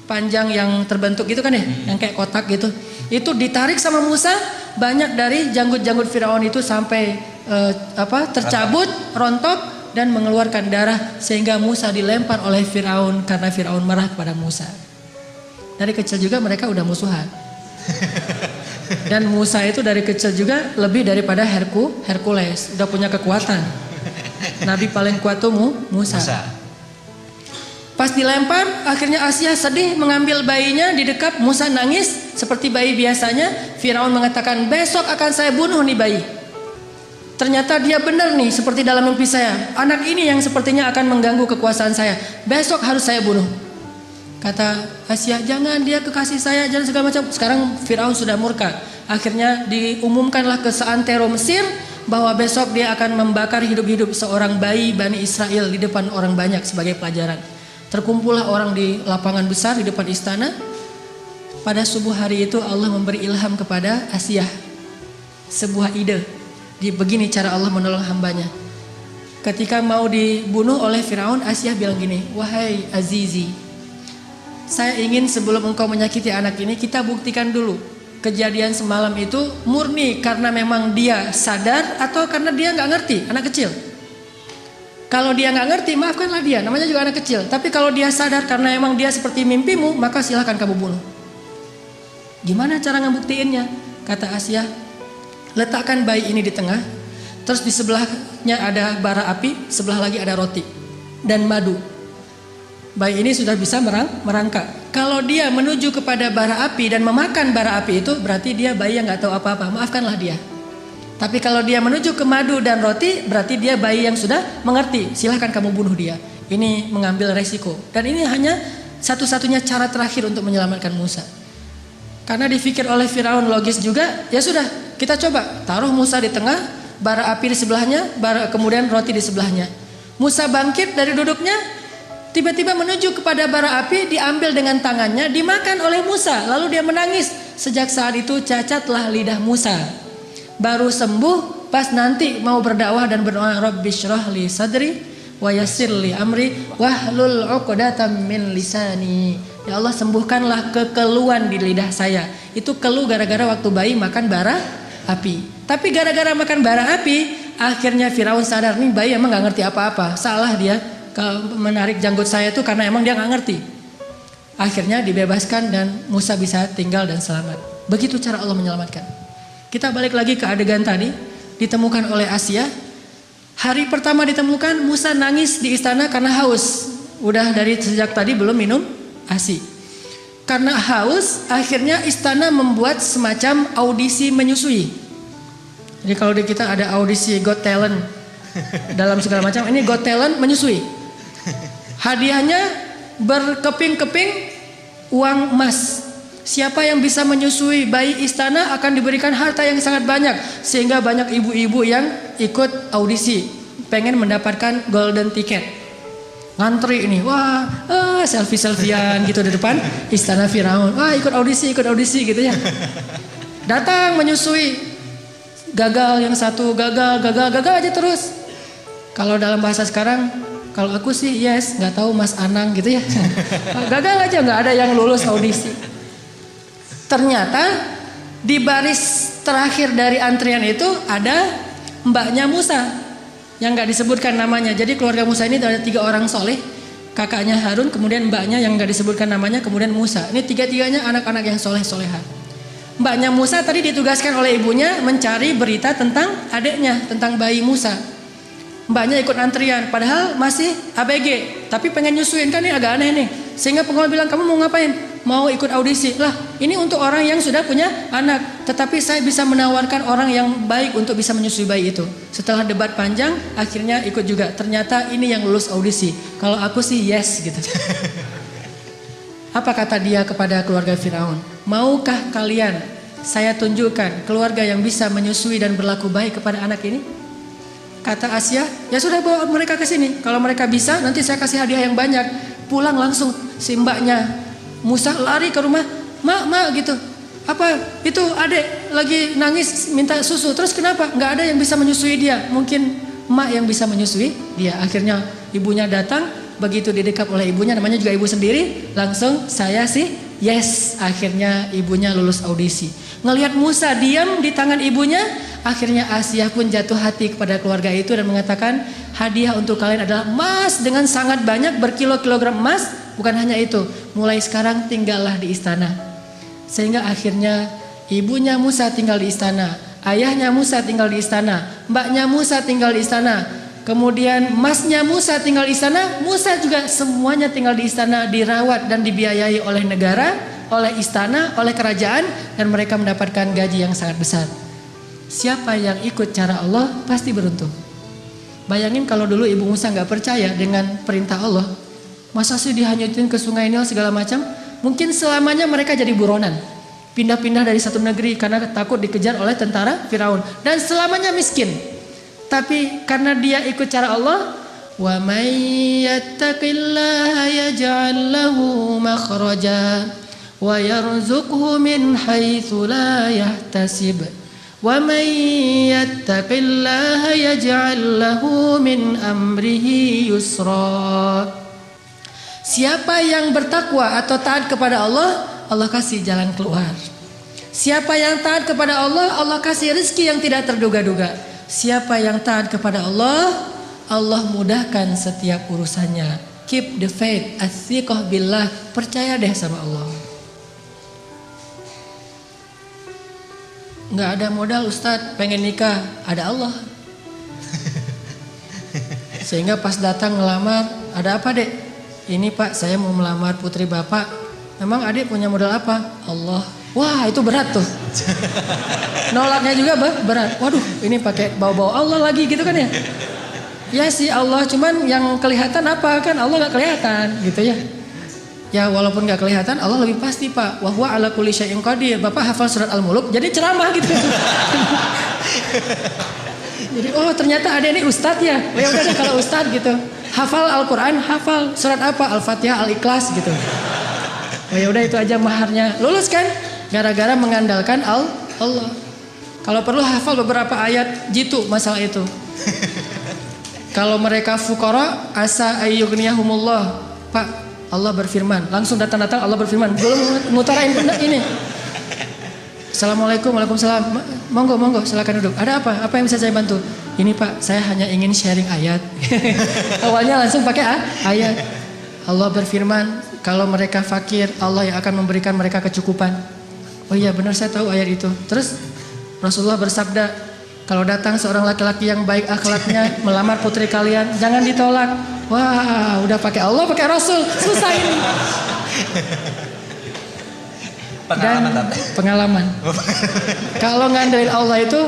panjang yang terbentuk gitu kan ya, yang kayak kotak gitu. Itu ditarik sama Musa, banyak dari janggut-janggut Firaun itu sampai tercabut, rontok dan mengeluarkan darah, sehingga Musa dilempar oleh Firaun karena Firaun marah kepada Musa. Dari kecil juga mereka udah musuhan. Dan Musa itu dari kecil juga lebih daripada Hercules, udah punya kekuatan. Nabi paling kuat tuh Musa. Pas dilempar, akhirnya Asyah sedih mengambil bayinya, didekap, Musa nangis seperti bayi biasanya. Firaun mengatakan, besok akan saya bunuh nih bayi. Ternyata dia benar nih, seperti dalam mimpi saya. Anak ini yang sepertinya akan mengganggu kekuasaan saya. Besok harus saya bunuh. Kata Asyah, jangan, dia kekasih saya, jangan segala macam. Sekarang Firaun sudah murka. Akhirnya diumumkanlah ke seantero Mesir bahwa besok dia akan membakar hidup-hidup seorang bayi Bani Israel di depan orang banyak sebagai pelajaran. Terkumpullah orang di lapangan besar di depan istana. Pada subuh hari itu Allah memberi ilham kepada Asyah sebuah ide. Begini cara Allah menolong hambanya. Ketika mau dibunuh oleh Firaun, Asyah bilang gini, wahai Azizi, saya ingin sebelum engkau menyakiti anak ini, kita buktikan dulu kejadian semalam itu murni karena memang dia sadar atau karena dia nggak ngerti, anak kecil. Kalau dia nggak ngerti, maafkanlah dia, namanya juga anak kecil. Tapi kalau dia sadar karena emang dia seperti mimpimu, maka silahkan kamu bunuh. Gimana cara ngebuktiinnya? Kata Asyah, letakkan bayi ini di tengah, terus di sebelahnya ada bara api, sebelah lagi ada roti dan madu. Bayi ini sudah bisa merangkak. Kalau dia menuju kepada bara api dan memakan bara api itu, berarti dia bayi yang nggak tahu apa-apa, maafkanlah dia. Tapi kalau dia menuju ke madu dan roti, berarti dia bayi yang sudah mengerti. Silahkan kamu bunuh dia. Ini mengambil resiko. Dan ini hanya satu-satunya cara terakhir untuk menyelamatkan Musa. Karena dipikir oleh Firaun logis juga, ya sudah, kita coba taruh Musa di tengah, bara api di sebelahnya, kemudian roti di sebelahnya. Musa bangkit dari duduknya, tiba-tiba menuju kepada bara api, diambil dengan tangannya, dimakan oleh Musa. Lalu dia menangis. Sejak saat itu cacatlah lidah Musa. Baru sembuh pas nanti mau berdakwah dan berdoa, Rabbi syrah li sadri wa yassir li amri wahlul 'uqdatam min lisani. Ya Allah, sembuhkanlah kekeluhan di lidah saya. Itu keluh gara-gara waktu bayi makan bara api. Tapi gara-gara makan bara api, akhirnya Firaun sadar, nih bayi emang gak ngerti apa-apa. Salah dia menarik janggut saya itu karena emang dia gak ngerti. Akhirnya dibebaskan dan Musa bisa tinggal dan selamat. Begitu cara Allah menyelamatkan. Kita balik lagi ke adegan tadi, ditemukan oleh Asyah. Hari pertama ditemukan, Musa nangis di istana karena haus. Udah dari sejak tadi belum minum ASI. Karena haus, akhirnya istana membuat semacam audisi menyusui. Jadi kalau di kita ada audisi Got Talent dalam segala macam, ini Got Talent menyusui. Hadiahnya berkeping-keping uang emas. Siapa yang bisa menyusui bayi istana akan diberikan harta yang sangat banyak. Sehingga banyak ibu-ibu yang ikut audisi, pengen mendapatkan golden ticket. Ngantri ini, wah selfie-selfian gitu di depan istana Firaun. Wah ikut audisi gitu ya. Datang menyusui, gagal yang satu, gagal aja terus. Kalau dalam bahasa sekarang, Kalau aku sih yes, nggak tahu Mas Anang gitu ya. Gagal aja, nggak ada yang lulus audisi. Ternyata di baris terakhir dari antrian itu ada mbaknya Musa yang nggak disebutkan namanya. Jadi keluarga Musa ini ada 3 orang soleh, kakaknya Harun, kemudian mbaknya yang nggak disebutkan namanya, kemudian Musa. Ini 3-tiganya anak-anak yang soleh-soleha. Mbaknya Musa tadi ditugaskan oleh ibunya mencari berita tentang adiknya, tentang bayi Musa. Mbaknya ikut antrian, padahal masih ABG, tapi pengen nyusuin, kan ini agak aneh nih. Sehingga pengawal bilang, kamu mau ngapain? Mau ikut audisi. Lah, ini untuk orang yang sudah punya anak, tetapi saya bisa menawarkan orang yang baik untuk bisa menyusui bayi itu. Setelah debat panjang, akhirnya ikut juga. Ternyata ini yang lulus audisi. Kalau aku sih yes gitu. Apa kata dia kepada keluarga Firaun? Maukah kalian saya tunjukkan keluarga yang bisa menyusui dan berlaku baik kepada anak ini? Kata Asia, ya sudah bawa mereka ke sini. Kalau mereka bisa, nanti saya kasih hadiah yang banyak. Pulang langsung si mbaknya Musa lari ke rumah, mak gitu. Apa itu adek lagi nangis minta susu. Terus kenapa? Nggak ada yang bisa menyusui dia. Mungkin mak yang bisa menyusui dia. Akhirnya ibunya datang. Begitu didekap oleh ibunya, namanya juga ibu sendiri, langsung saya sih yes. Akhirnya ibunya lulus audisi. Ngelihat Musa diam di tangan ibunya, akhirnya Asia pun jatuh hati kepada keluarga itu dan mengatakan, hadiah untuk kalian adalah emas dengan sangat banyak, berkilo-kilogram emas. Bukan hanya itu, mulai sekarang tinggallah di istana. Sehingga akhirnya ibunya Musa tinggal di istana, ayahnya Musa tinggal di istana, mbaknya Musa tinggal di istana. Kemudian masnya Musa tinggal di istana, Musa juga semuanya tinggal di istana, dirawat dan dibiayai oleh negara, oleh istana, oleh kerajaan, dan mereka mendapatkan gaji yang sangat besar. Siapa yang ikut cara Allah pasti beruntung. Bayangin kalau dulu ibu Musa nggak percaya dengan perintah Allah, masa sih dihanyutin ke sungai Nil segala macam? Mungkin selamanya mereka jadi buronan, pindah-pindah dari satu negeri karena takut dikejar oleh tentara Firaun, dan selamanya miskin. Tapi karena dia ikut cara Allah, wa may yattaqillaha yaj'al lahu makhraja wa yarzuqhu min haitsu la yahtasib wa may yattaqillaha yaj'al lahu min amrihi yusra. Siapa yang bertakwa atau taat kepada Allah, Allah kasih jalan keluar. Siapa yang taat kepada Allah, Allah kasih rezeki yang tidak terduga-duga. Siapa yang taat kepada Allah, Allah mudahkan setiap urusannya. Keep the faith, athiqah billah, percaya deh sama Allah. Nggak ada modal Ustadz, pengen nikah, ada Allah. Sehingga pas datang ngelamar, ada apa dek? Ini pak, saya mau melamar putri bapak. Memang adik punya modal apa? Allah. Wah itu berat tuh. Nolaknya juga berat. Waduh ini pakai bau-bau Allah lagi gitu kan ya. Ya sih Allah, cuman yang kelihatan apa kan? Allah gak kelihatan gitu ya. Ya walaupun gak kelihatan, Allah lebih pasti pak. Wa huwa ala kulli syai'in qadir. Bapak hafal surat Al-Muluk jadi ceramah gitu. Jadi oh ternyata ada ini ustadz ya. Oh, ya udah deh kalau ustadz gitu. Hafal Al-Quran, hafal surat apa? Al-Fatihah, Al-Ikhlas gitu. Oh ya udah itu aja maharnya. Lulus kan? Gara-gara mengandalkan Allah. Kalau perlu hafal beberapa ayat jitu masalah itu. Kalau mereka fuqara asa ayyughniyahumullah. Pak, Allah berfirman. Langsung datang-datang Allah berfirman. Belum ngutarain ini. Assalamualaikum, waalaikumsalam. Monggo, silakan duduk. Ada apa? Apa yang bisa saya bantu? Ini Pak, saya hanya ingin sharing ayat. Awalnya langsung pakai ayat. Allah berfirman, kalau mereka fakir, Allah yang akan memberikan mereka kecukupan. Oh iya benar saya tahu ayat itu. Terus Rasulullah bersabda, kalau datang seorang laki-laki yang baik akhlaknya melamar putri kalian, jangan ditolak. Wah, udah pakai Allah, pakai Rasul, susah ini. Pengalaman. Kalau ngandelin Allah itu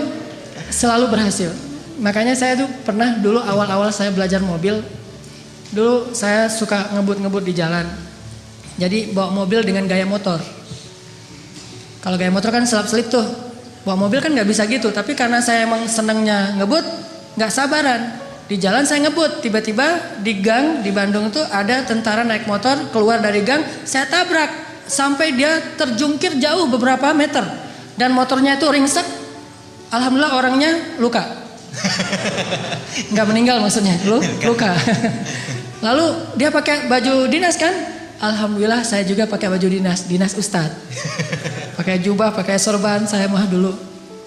selalu berhasil. Makanya saya tuh pernah dulu awal-awal saya belajar mobil, dulu saya suka ngebut-ngebut di jalan. Jadi bawa mobil dengan gaya motor. Kalau gaya motor kan selap-selip tuh. Bawa mobil kan nggak bisa gitu. Tapi karena saya emang senengnya ngebut, nggak sabaran. Di jalan saya ngebut. Tiba-tiba di gang di Bandung tuh ada tentara naik motor keluar dari gang. Saya tabrak sampai dia terjungkir jauh beberapa meter. Dan motornya itu ringsek. Alhamdulillah orangnya luka. Nggak meninggal maksudnya, luka. Lalu dia pakai baju dinas kan? Alhamdulillah saya juga pakai baju dinas ustadz. Pakai jubah, pakai sorban saya mah dulu.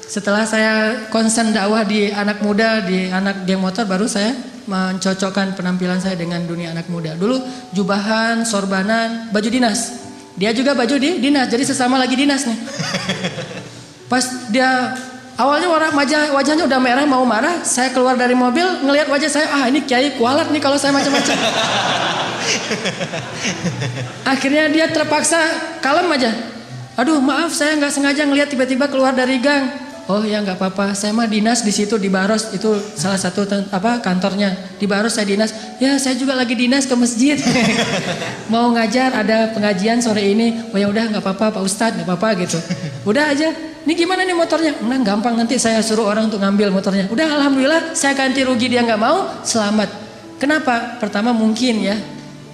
Setelah saya konsen dakwah di anak muda, di anak geng motor, baru saya mencocokkan penampilan saya dengan dunia anak muda. Dulu jubahan, sorbanan, baju dinas. Dia juga baju dinas, jadi sesama lagi dinas nih. Pas dia awalnya wajahnya udah merah mau marah, saya keluar dari mobil ngelihat wajah saya, ini kiai kualat nih kalau saya macam-macam. Akhirnya dia terpaksa kalem aja. Aduh maaf saya nggak sengaja ngelihat tiba-tiba keluar dari gang. Oh ya nggak apa-apa, saya mah dinas di situ di Baros, itu salah satu kantornya di Baros saya dinas. Ya saya juga lagi dinas ke masjid. Mau ngajar ada pengajian sore ini. Oh ya udah nggak apa-apa Pak Ustadz, nggak apa-apa gitu. Udah aja. Ini gimana nih motornya? Nah gampang, nanti saya suruh orang untuk ngambil motornya. Udah alhamdulillah saya ganti rugi, dia nggak mau, selamat. Kenapa? Pertama mungkin ya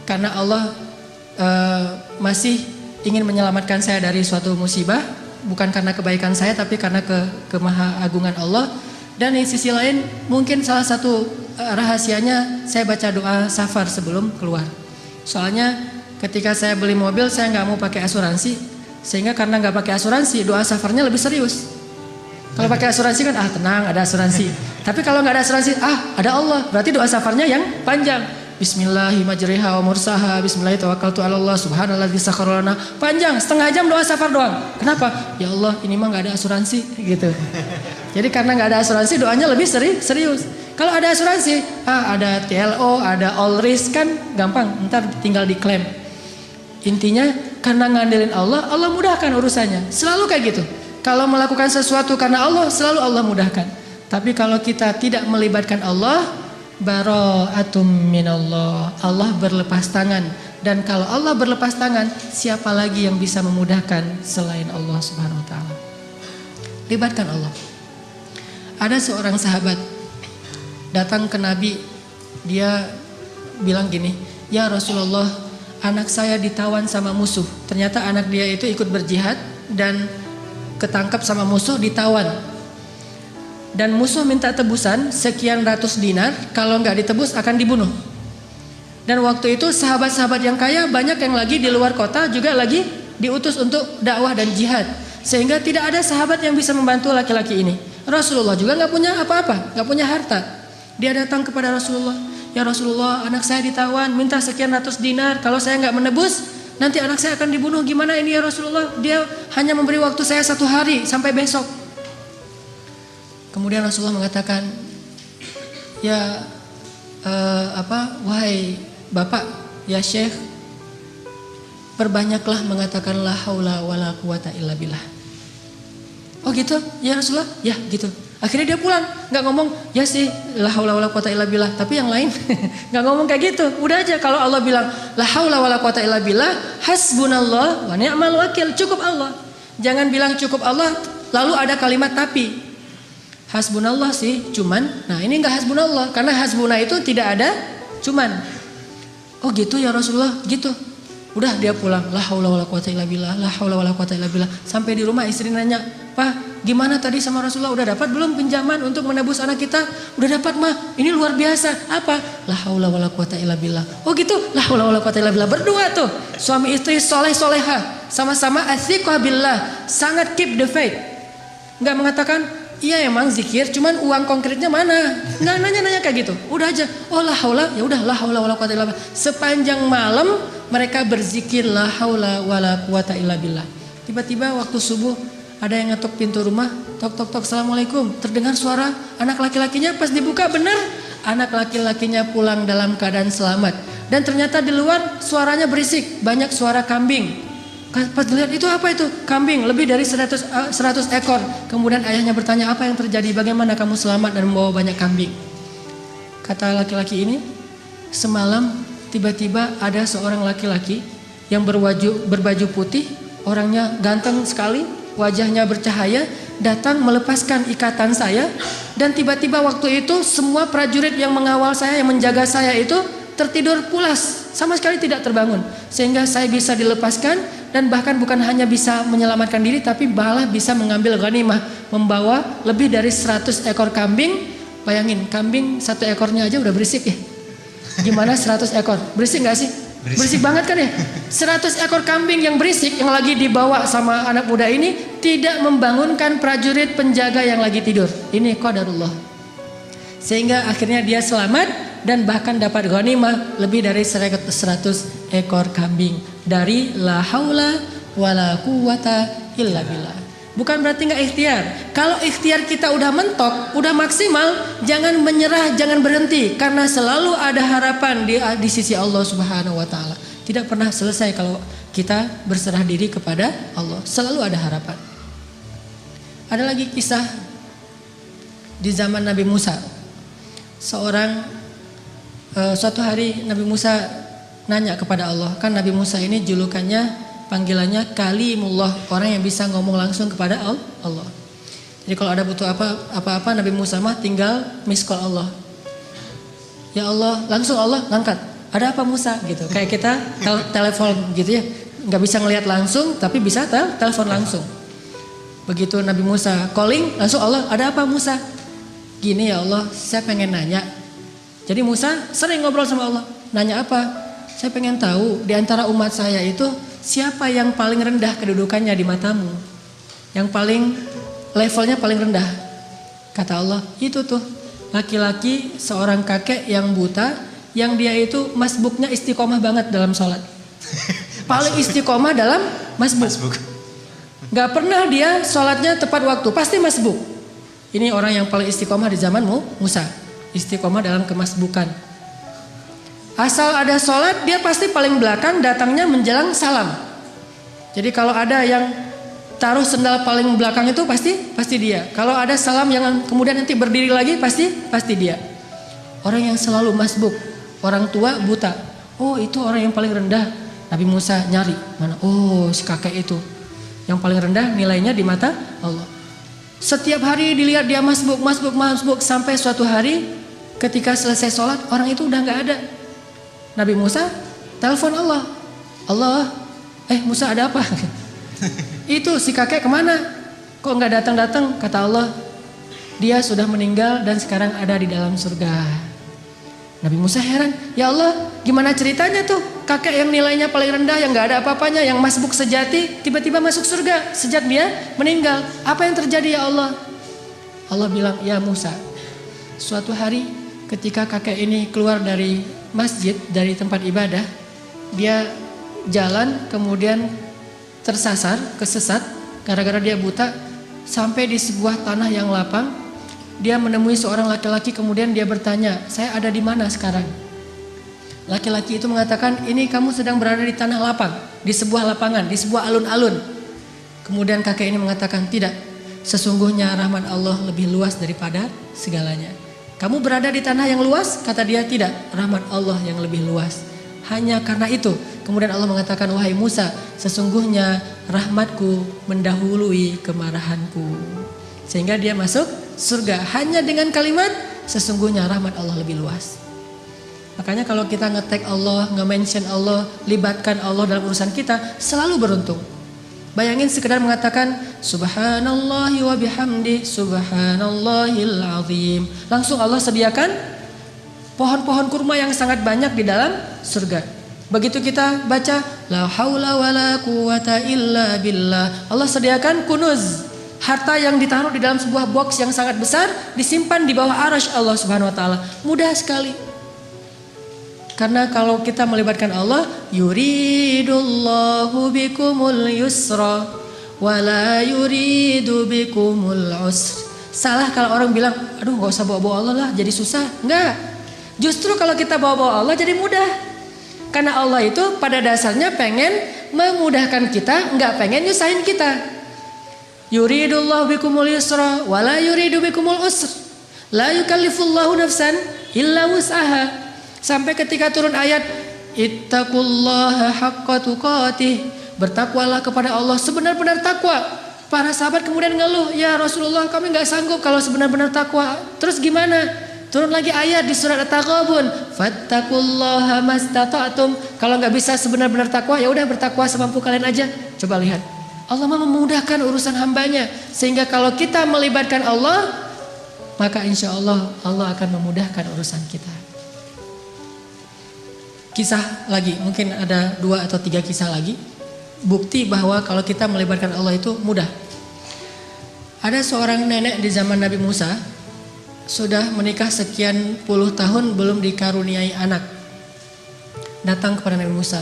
karena Allah masih ingin menyelamatkan saya dari suatu musibah. Bukan karena kebaikan saya tapi karena kemahaagungan Allah. Dan di sisi lain mungkin salah satu rahasianya saya baca doa safar sebelum keluar. Soalnya ketika saya beli mobil saya nggak mau pakai asuransi, sehingga karena nggak pakai asuransi doa safarnya lebih serius. Kalau pakai asuransi kan tenang ada asuransi. Tapi kalau nggak ada asuransi ada Allah, berarti doa safarnya yang panjang. Bismillahirrahmanirrahim wa mursaha bismillahirrahmanirrahim subhanalladzi sakhkhara lana. Panjang, setengah jam doa safar doang. Kenapa? Ya Allah, ini mah enggak ada asuransi gitu. Jadi karena enggak ada asuransi doanya lebih serius. Kalau ada asuransi, ada TLO, ada all risk kan gampang, ntar tinggal diklaim. Intinya karena ngandelin Allah, Allah mudahkan urusannya. Selalu kayak gitu. Kalau melakukan sesuatu karena Allah, selalu Allah mudahkan. Tapi kalau kita tidak melibatkan Allah, bara'atum minallah, Allah berlepas tangan. Dan kalau Allah berlepas tangan, siapa lagi yang bisa memudahkan selain Allah Subhanahu wa taala? Libatkan Allah. Ada seorang sahabat datang ke Nabi, dia bilang gini, "Ya Rasulullah, anak saya ditawan sama musuh." Ternyata anak dia itu ikut berjihad dan ketangkap sama musuh, ditawan. Dan musuh minta tebusan sekian ratus dinar, kalau nggak ditebus akan dibunuh. Dan waktu itu sahabat-sahabat yang kaya banyak yang lagi di luar kota juga lagi diutus untuk dakwah dan jihad, sehingga tidak ada sahabat yang bisa membantu laki-laki ini. Rasulullah juga nggak punya apa-apa, nggak punya harta. Dia datang kepada Rasulullah, "Ya Rasulullah, anak saya ditawan, minta sekian ratus dinar, kalau saya nggak menebus nanti anak saya akan dibunuh. Gimana ini ya Rasulullah? Dia hanya memberi waktu saya 1 hari sampai besok." Kemudian Rasulullah mengatakan, "Ya wahai Bapak, ya Syekh, perbanyaklah mengatakan la haula wala quwata illa billah." Oh gitu? Ya Rasulullah? Ya gitu. Akhirnya dia pulang, nggak ngomong ya sih la haula wala quwata illa billah, tapi yang lain nggak ngomong kayak gitu. Udah aja kalau Allah bilang la haula wala quwata illa billah, hasbunallah wa ni'mal wakil, cukup Allah. Jangan bilang cukup Allah lalu ada kalimat tapi. Hasbunallah sih cuman, nah ini enggak hasbunallah karena hasbuna itu tidak ada cuman. Oh gitu ya Rasulullah, gitu. Udah dia pulang, la haula wala quwata illa billah, la haula wala quwata illa billah. Sampai di rumah istri nanya, "Pak, gimana tadi sama Rasulullah, udah dapat belum pinjaman untuk menebus anak kita?" "Udah dapat mah, ini luar biasa." "Apa?" "La haula wala quwata illa billah." Oh gitu, la haula wala quwata illa billah. Berdua tuh, suami istri soleh-soleha, sama-sama athiqah billah, sangat keep the faith. Enggak mengatakan, "Iya emang zikir, cuman uang konkretnya mana?" Nggak nanya-nanya kayak gitu. Udah aja, oh la haula, ya udah la haula wala quwata illa billah. Sepanjang malam mereka berzikir la haula wala quwata illa billah. Tiba-tiba waktu subuh ada yang ngetok pintu rumah, tok tok tok, "Assalamualaikum." Terdengar suara anak laki-lakinya, pas dibuka benar anak laki-lakinya pulang dalam keadaan selamat. Dan ternyata di luar suaranya berisik, banyak suara kambing. Pas dilihat itu apa itu? Kambing, lebih dari 100 ekor. Kemudian ayahnya bertanya, "Apa yang terjadi? Bagaimana kamu selamat dan membawa banyak kambing?" Kata laki-laki ini, "Semalam tiba-tiba ada seorang laki-laki yang berbaju putih, orangnya ganteng sekali, wajahnya bercahaya, datang melepaskan ikatan saya, dan tiba-tiba waktu itu semua prajurit yang mengawal saya, yang menjaga saya itu tertidur pulas, sama sekali tidak terbangun, sehingga saya bisa dilepaskan dan bahkan bukan hanya bisa menyelamatkan diri, tapi malah bisa mengambil ghanimah, membawa lebih dari 100 ekor kambing." Bayangin, kambing 1 ekornya aja udah berisik ya. Gimana 100 ekor? Berisik gak sih? Berisik banget kan ya? 100 ekor kambing yang berisik yang lagi dibawa sama anak muda ini tidak membangunkan prajurit penjaga yang lagi tidur. Ini qadarullah. Sehingga akhirnya dia selamat dan bahkan dapat ghanimah lebih dari 100 ekor kambing dari la haula wala quwata illa billah. Bukan berarti nggak ikhtiar. Kalau ikhtiar kita udah mentok, udah maksimal, jangan menyerah, jangan berhenti, karena selalu ada harapan di sisi Allah Subhanahu Wa Taala. Tidak pernah selesai kalau kita berserah diri kepada Allah. Selalu ada harapan. Ada lagi kisah di zaman Nabi Musa. Suatu hari Nabi Musa nanya kepada Allah. Kan Nabi Musa ini julukannya, panggilannya Kalimullah, orang yang bisa ngomong langsung kepada Allah. Jadi kalau ada butuh apa-apa Nabi Musa mah tinggal miss call Allah. Ya Allah, langsung Allah ngangkat. Ada apa Musa gitu. Kayak kita telepon gitu ya. Nggak bisa ngelihat langsung tapi bisa telepon langsung. Begitu Nabi Musa calling, langsung Allah, ada apa Musa? Gini ya Allah, saya pengen nanya. Jadi Musa sering ngobrol sama Allah. Nanya apa? Saya pengen tahu di antara umat saya itu siapa yang paling rendah kedudukannya di matamu? Yang paling levelnya paling rendah. Kata Allah, itu tuh laki-laki seorang kakek yang buta, yang dia itu masbuknya istiqomah banget dalam sholat. Paling istiqomah dalam masbuk. Gak pernah dia sholatnya tepat waktu, pasti masbuk. Ini orang yang paling istiqomah di zaman Musa. Istiqomah dalam kemasbukan. Asal ada sholat, dia pasti paling belakang, datangnya menjelang salam. Jadi kalau ada yang taruh sendal paling belakang itu pasti dia. Kalau ada salam yang kemudian nanti berdiri lagi pasti dia. Orang yang selalu masbuk, orang tua buta. Oh itu orang yang paling rendah. Nabi Musa nyari mana? Oh si kakek itu yang paling rendah nilainya di mata Allah. Setiap hari dilihat dia masbuk sampai suatu hari ketika selesai sholat orang itu udah nggak ada. Nabi Musa telepon Allah. Musa ada apa? Itu si kakek kemana? Kok nggak datang? Kata Allah, dia sudah meninggal dan sekarang ada di dalam surga. Nabi Musa heran, ya Allah, gimana ceritanya tuh? Kakek yang nilainya paling rendah, yang nggak ada apa-apanya, yang masbuk sejati, tiba-tiba masuk surga sejak dia meninggal. Apa yang terjadi ya Allah? Allah bilang, ya Musa, suatu hari ketika kakek ini keluar dari masjid, dari tempat ibadah, dia jalan kemudian kesesat gara-gara dia buta, sampai di sebuah tanah yang lapang. Dia menemui seorang laki-laki, kemudian dia bertanya, saya ada di mana sekarang? Laki-laki itu mengatakan, ini kamu sedang berada di tanah lapang, di sebuah lapangan, di sebuah alun-alun. Kemudian kakek ini mengatakan, tidak, sesungguhnya rahmat Allah lebih luas daripada segalanya. Kamu berada di tanah yang luas? Kata dia, tidak, rahmat Allah yang lebih luas. Hanya karena itu, kemudian Allah mengatakan, wahai Musa, sesungguhnya rahmatku mendahului kemarahanku. Sehingga dia masuk surga hanya dengan kalimat, sesungguhnya rahmat Allah lebih luas. Makanya kalau kita nge-tag Allah, nge-mention Allah, libatkan Allah dalam urusan kita, selalu beruntung. Bayangin sekedar mengatakan subhanallahi wa bihamdi subhanallahil azim. Langsung Allah sediakan pohon-pohon kurma yang sangat banyak di dalam surga. Begitu kita baca la haula wala quwata illa billah, Allah sediakan kunuz, harta yang ditaruh di dalam sebuah box yang sangat besar, disimpan di bawah arasy Allah Subhanahu wa taala. Mudah sekali. Karena kalau kita melibatkan Allah, yuridullahu bikumul yusra wala yuridu bikumul usra. Salah kalau orang bilang, aduh gak usah bawa-bawa Allah lah, jadi susah. Enggak. Justru kalau kita bawa-bawa Allah jadi mudah. Karena Allah itu pada dasarnya pengen memudahkan kita, enggak pengen nyusahin kita. Yuridullahu bikumul yusra wala yuridu bikumul usra. La yukallifullahu nafsan illa wus'aha. Sampai ketika turun ayat ittaqullaha haqqa tuqatih, bertakwalah kepada Allah sebenar-benar takwa. Para sahabat kemudian ngeluh, ya Rasulullah kami gak sanggup kalau sebenar-benar takwa. Terus gimana? Turun lagi ayat di surat At-Taghabun, fattaqullaha mastata'tum. Kalau gak bisa sebenar-benar takwa, ya udah bertakwa semampu kalian aja. Coba lihat, Allah memudahkan urusan hambanya, sehingga kalau kita melibatkan Allah, maka insya Allah Allah akan memudahkan urusan kita. kisah lagi, mungkin ada 2 atau 3 kisah lagi. Bukti bahwa kalau kita melibatkan Allah itu mudah. Ada seorang nenek di zaman Nabi Musa, sudah menikah sekian puluh tahun belum dikaruniai anak. Datang kepada Nabi Musa,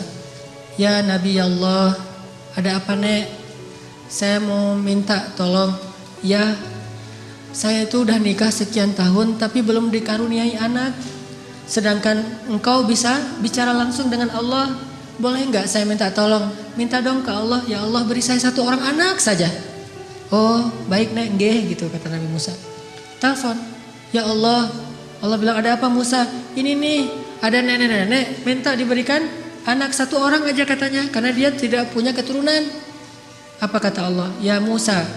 "Ya Nabi Allah, ada apa nek? Saya mau minta tolong. Ya, saya itu udah nikah sekian tahun tapi belum dikaruniai anak. Sedangkan engkau bisa bicara langsung dengan Allah. Boleh nggak saya minta tolong? Minta dong ke Allah, ya Allah beri saya 1 orang anak saja." "Oh baik nek, nggih," gitu kata Nabi Musa. Telepon, "Ya Allah." Allah bilang, "Ada apa Musa?" "Ini nih, ada nenek-nenek minta diberikan anak 1 orang aja katanya, karena dia tidak punya keturunan." Apa kata Allah? "Ya Musa,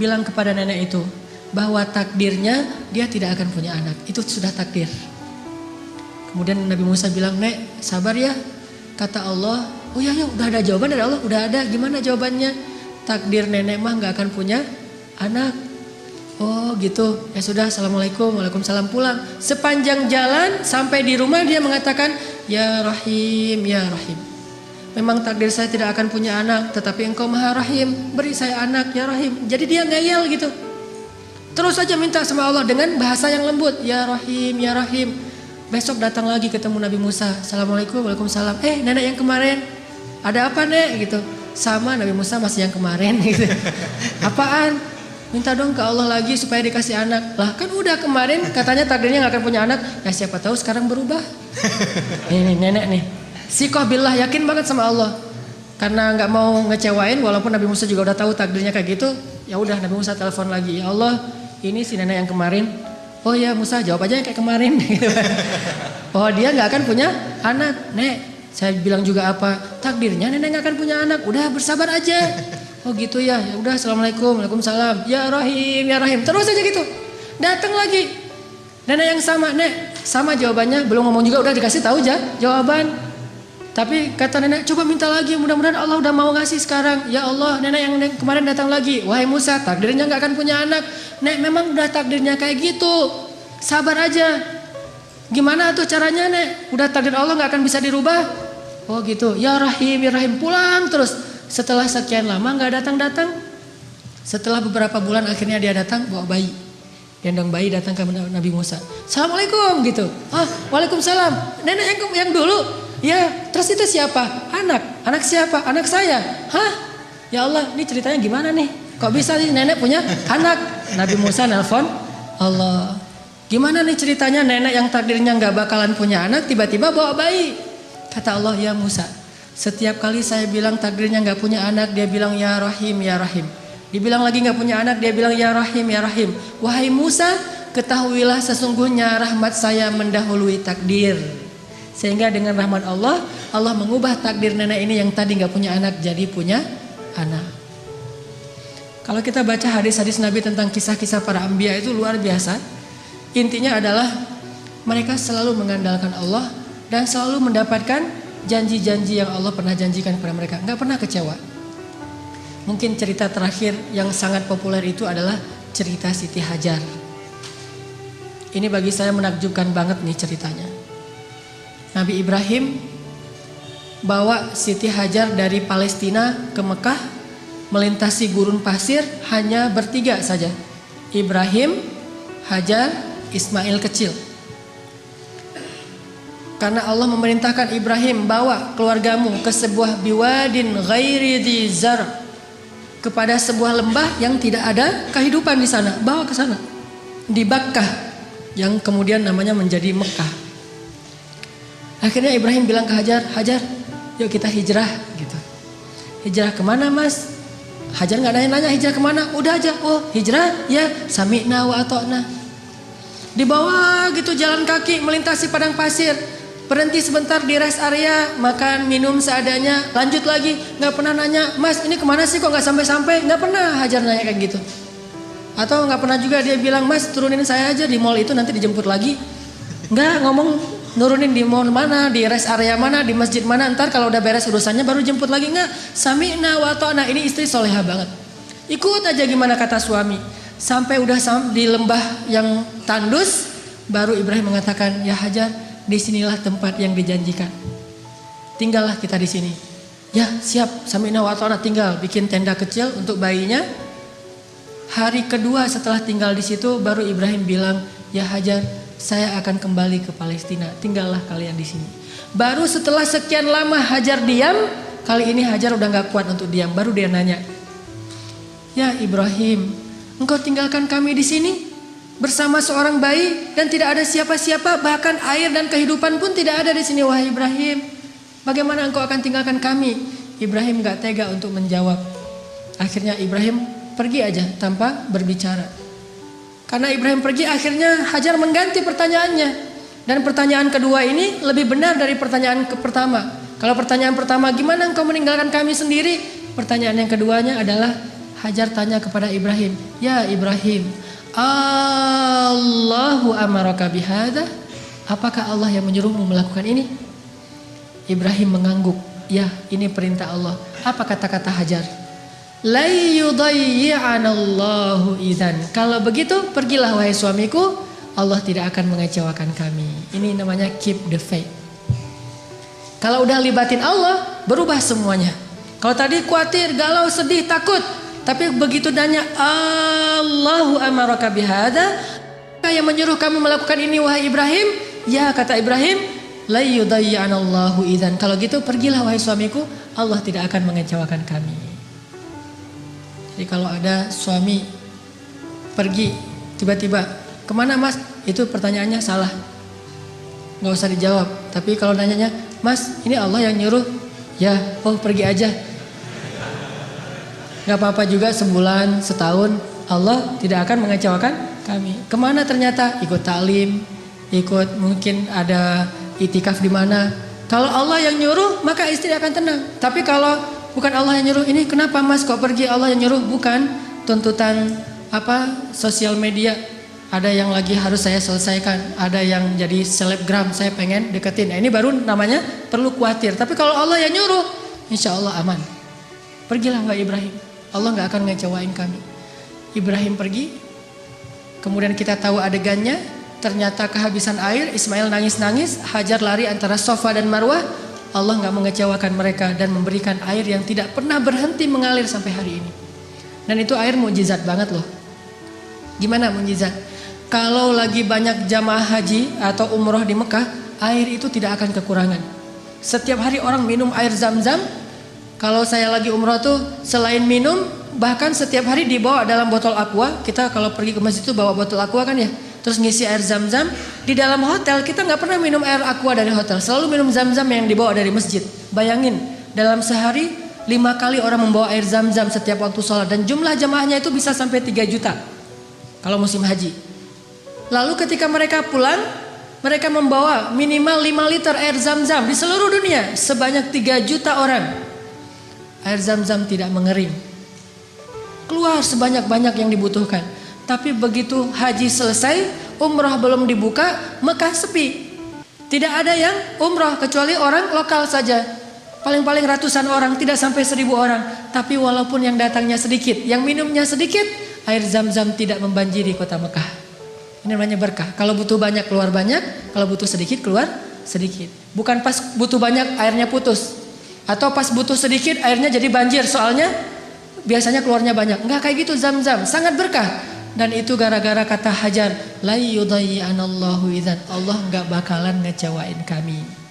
bilang kepada nenek itu bahwa takdirnya dia tidak akan punya anak. Itu sudah takdir." Kemudian Nabi Musa bilang, "Nek, sabar ya." Kata Allah, "Oh ya, udah ada jawaban dari Allah, udah ada. Gimana jawabannya?" "Takdir nenek mah nggak akan punya anak." "Oh gitu, ya sudah, assalamualaikum." "Waalaikumsalam." Pulang. Sepanjang jalan sampai di rumah dia mengatakan, "Ya Rahim, ya Rahim. Memang takdir saya tidak akan punya anak, tetapi engkau maha rahim, beri saya anak ya Rahim." Jadi dia ngeyel gitu. Terus saja minta sama Allah dengan bahasa yang lembut, "Ya Rahim, ya Rahim." Besok datang lagi ketemu Nabi Musa, "Assalamualaikum." "Waalaikumsalam." Nenek yang kemarin, ada apa nek?" gitu. Sama Nabi Musa masih yang kemarin gitu. "Apaan?" "Minta dong ke Allah lagi supaya dikasih anak." "Lah kan udah kemarin katanya takdirnya gak akan punya anak." "Ya siapa tahu sekarang berubah." Ini nenek nih, sikoh billah, yakin banget sama Allah. Karena gak mau ngecewain, walaupun Nabi Musa juga udah tahu takdirnya kayak gitu. Ya udah, Nabi Musa telepon lagi, "Ya Allah, ini si nenek yang kemarin." "Oh ya Musa, jawab aja yang kayak kemarin." "Oh dia gak akan punya anak." "Nek, saya bilang juga apa? Takdirnya nenek gak akan punya anak. Udah bersabar aja." "Oh gitu ya. Ya udah, assalamualaikum." "Waalaikumsalam." "Ya Rahim, ya Rahim." Terus aja gitu. Datang lagi nenek yang sama, "Nek, sama jawabannya." Belum ngomong juga udah dikasih tahu aja jawaban. Tapi kata nenek, "Coba minta lagi, mudah-mudahan Allah udah mau ngasih sekarang." "Ya Allah, nenek yang kemarin datang lagi, wahai Musa, takdirnya gak akan punya anak. Nek, memang udah takdirnya kayak gitu. Sabar aja. Gimana tuh caranya nek? Udah takdir Allah gak akan bisa dirubah." "Oh gitu, ya Rahim, ya Rahim." Pulang terus. Setelah sekian lama gak datang-datang. Setelah beberapa bulan akhirnya dia datang bawa bayi. Gendong bayi datang ke Nabi Musa. "Assalamualaikum," gitu. "Ah, waalaikumsalam. Nenek yang dulu." "Ya, terus itu siapa?" "Anak. Anak siapa?" "Anak saya." "Hah? Ya Allah, ini ceritanya gimana nih? Kok bisa nih nenek punya anak?" Nabi Musa nelpon Allah. "Gimana nih ceritanya nenek yang takdirnya gak bakalan punya anak tiba-tiba bawa bayi?" Kata Allah, "Ya Musa, setiap kali saya bilang takdirnya gak punya anak, dia bilang ya Rahim, ya Rahim. Dibilang lagi gak punya anak, dia bilang ya Rahim, ya Rahim. Wahai Musa, ketahuilah sesungguhnya rahmat saya mendahului takdir." Sehingga dengan rahmat Allah, Allah mengubah takdir nenek ini yang tadi gak punya anak jadi punya anak. Kalau kita baca hadis-hadis Nabi tentang kisah-kisah para anbiya itu luar biasa. Intinya adalah mereka selalu mengandalkan Allah dan selalu mendapatkan janji-janji yang Allah pernah janjikan kepada mereka. Gak pernah kecewa. Mungkin cerita terakhir yang sangat populer itu adalah cerita Siti Hajar. Ini bagi saya menakjubkan banget nih ceritanya. Nabi Ibrahim bawa Siti Hajar dari Palestina ke Mekah, melintasi gurun pasir hanya bertiga saja. Ibrahim, Hajar, Ismail kecil. Karena Allah memerintahkan Ibrahim, bawa keluargamu ke sebuah biwadin ghairi dzi zar', kepada sebuah lembah yang tidak ada kehidupan di sana, bawa ke sana. Di Bakkah yang kemudian namanya menjadi Mekah. Akhirnya Ibrahim bilang ke Hajar, "Hajar, yuk kita hijrah," gitu. "Hijrah kemana mas?" Hajar nggak nanya-nanya hijrah kemana, udah aja, "Oh hijrah ya, sami'na wa ata'na." Dibawa gitu jalan kaki melintasi padang pasir, berhenti sebentar di rest area, makan minum seadanya, lanjut lagi. Nggak pernah nanya, "Mas ini kemana sih kok nggak sampai-sampai?" Nggak pernah Hajar nanya kayak gitu. Atau nggak pernah juga dia bilang, "Mas turunin saya aja di mall itu nanti dijemput lagi." Nggak ngomong nurunin di mall mana, di rest area mana, di masjid mana, ntar kalau udah beres urusannya baru jemput lagi. Nggak, sami'na wa ata'na. Ini istri soleha banget, ikut aja gimana kata suami. Sampai udah di lembah yang tandus, baru Ibrahim mengatakan, "Ya Hajar, disinilah tempat yang dijanjikan." tinggallah kita di sini. Ya siap, sami'na wa ata'na, tinggal bikin tenda kecil untuk bayinya. Hari kedua setelah tinggal di situ baru Ibrahim bilang, ya Hajar, saya akan kembali ke Palestina, tinggallah kalian di sini. Baru setelah sekian lama Hajar diam, kali ini Hajar udah gak kuat untuk diam, baru dia nanya, ya Ibrahim, engkau tinggalkan kami di sini bersama seorang bayi dan tidak ada siapa-siapa, bahkan air dan kehidupan pun tidak ada di sini, wahai Ibrahim. Bagaimana engkau akan tinggalkan kami? Ibrahim gak tega untuk menjawab. Akhirnya Ibrahim pergi aja tanpa berbicara. Karena Ibrahim pergi, akhirnya Hajar mengganti pertanyaannya. Dan pertanyaan kedua ini lebih benar dari pertanyaan pertama. Kalau pertanyaan pertama, gimana engkau meninggalkan kami sendiri? Pertanyaan yang keduanya adalah Hajar tanya kepada Ibrahim, ya Ibrahim, Allahu amaraka bihada? Apakah Allah yang menyuruhmu melakukan ini? Ibrahim mengangguk, ya ini perintah Allah. Apa kata-kata Hajar? La yudayyi'anallahu idzan. Kalau begitu pergilah wahai suamiku, Allah tidak akan mengecewakan kami. Ini namanya keep the faith. Kalau udah libatin Allah, berubah semuanya. Kalau tadi khawatir, galau, sedih, takut, tapi begitu nanya Allahu amaraka bihada, yang menyuruh kamu melakukan ini wahai Ibrahim? Ya kata Ibrahim, la yudayyi'anallahu idzan. Kalau gitu pergilah wahai suamiku, Allah tidak akan mengecewakan kami. Jadi kalau ada suami pergi tiba-tiba, kemana mas? Itu pertanyaannya salah, nggak usah dijawab. Tapi kalau nanyanya, mas ini Allah yang nyuruh, ya oh pergi aja. Gak apa-apa juga sebulan, setahun, Allah tidak akan mengecewakan kami. Kemana ternyata? Ikut taklim, ikut mungkin ada itikaf di mana. Kalau Allah yang nyuruh, maka istri akan tenang. Tapi kalau bukan Allah yang nyuruh, ini kenapa mas kok pergi, Allah yang nyuruh? Bukan tuntutan sosial media. Ada yang lagi harus saya selesaikan, ada yang jadi selebgram, saya pengen deketin. Nah, ini baru namanya perlu khawatir. Tapi kalau Allah yang nyuruh, insya Allah aman. Pergilah wahai Ibrahim, Allah gak akan ngecewain kami. Ibrahim pergi, kemudian kita tahu adegannya, ternyata kehabisan air, Ismail nangis-nangis, Hajar lari antara Safa dan Marwah. Allah gak mengecewakan mereka dan memberikan air yang tidak pernah berhenti mengalir sampai hari ini. Dan itu air mukjizat banget loh. Gimana mukjizat? Kalau lagi banyak jamaah haji atau umroh di Mekah, air itu tidak akan kekurangan. Setiap hari orang minum air Zam-Zam. Kalau saya lagi umroh tuh selain minum, bahkan setiap hari dibawa dalam botol aqua. Kita kalau pergi ke masjid itu bawa botol aqua kan ya. Terus ngisi air Zam-Zam. Di dalam hotel kita gak pernah minum air aqua dari hotel. Selalu minum Zam-Zam yang dibawa dari masjid. Bayangin, dalam sehari 5 kali orang membawa air Zam-Zam setiap waktu sholat. Dan jumlah jamaahnya itu bisa sampai 3 juta kalau musim haji. Lalu ketika mereka pulang, mereka membawa minimal 5 liter air Zam-Zam di seluruh dunia. Sebanyak 3 juta orang. Air Zam-Zam tidak mengering. Keluar sebanyak-banyak yang dibutuhkan. Tapi begitu haji selesai, umrah belum dibuka, Mekah sepi. Tidak ada yang umrah kecuali orang lokal saja. Paling-paling ratusan orang, tidak sampai 1000 orang. Tapi walaupun yang datangnya sedikit, yang minumnya sedikit, air Zam-Zam tidak membanjiri kota Mekah. Ini namanya berkah. Kalau butuh banyak keluar banyak, kalau butuh sedikit keluar sedikit. Bukan pas butuh banyak airnya putus. Atau pas butuh sedikit airnya jadi banjir, soalnya biasanya keluarnya banyak. Enggak kayak gitu Zam-Zam, sangat berkah. Dan itu gara-gara kata Hajar, la yudayyi'anallahu idzan. Allah enggak bakalan ngecewain kami.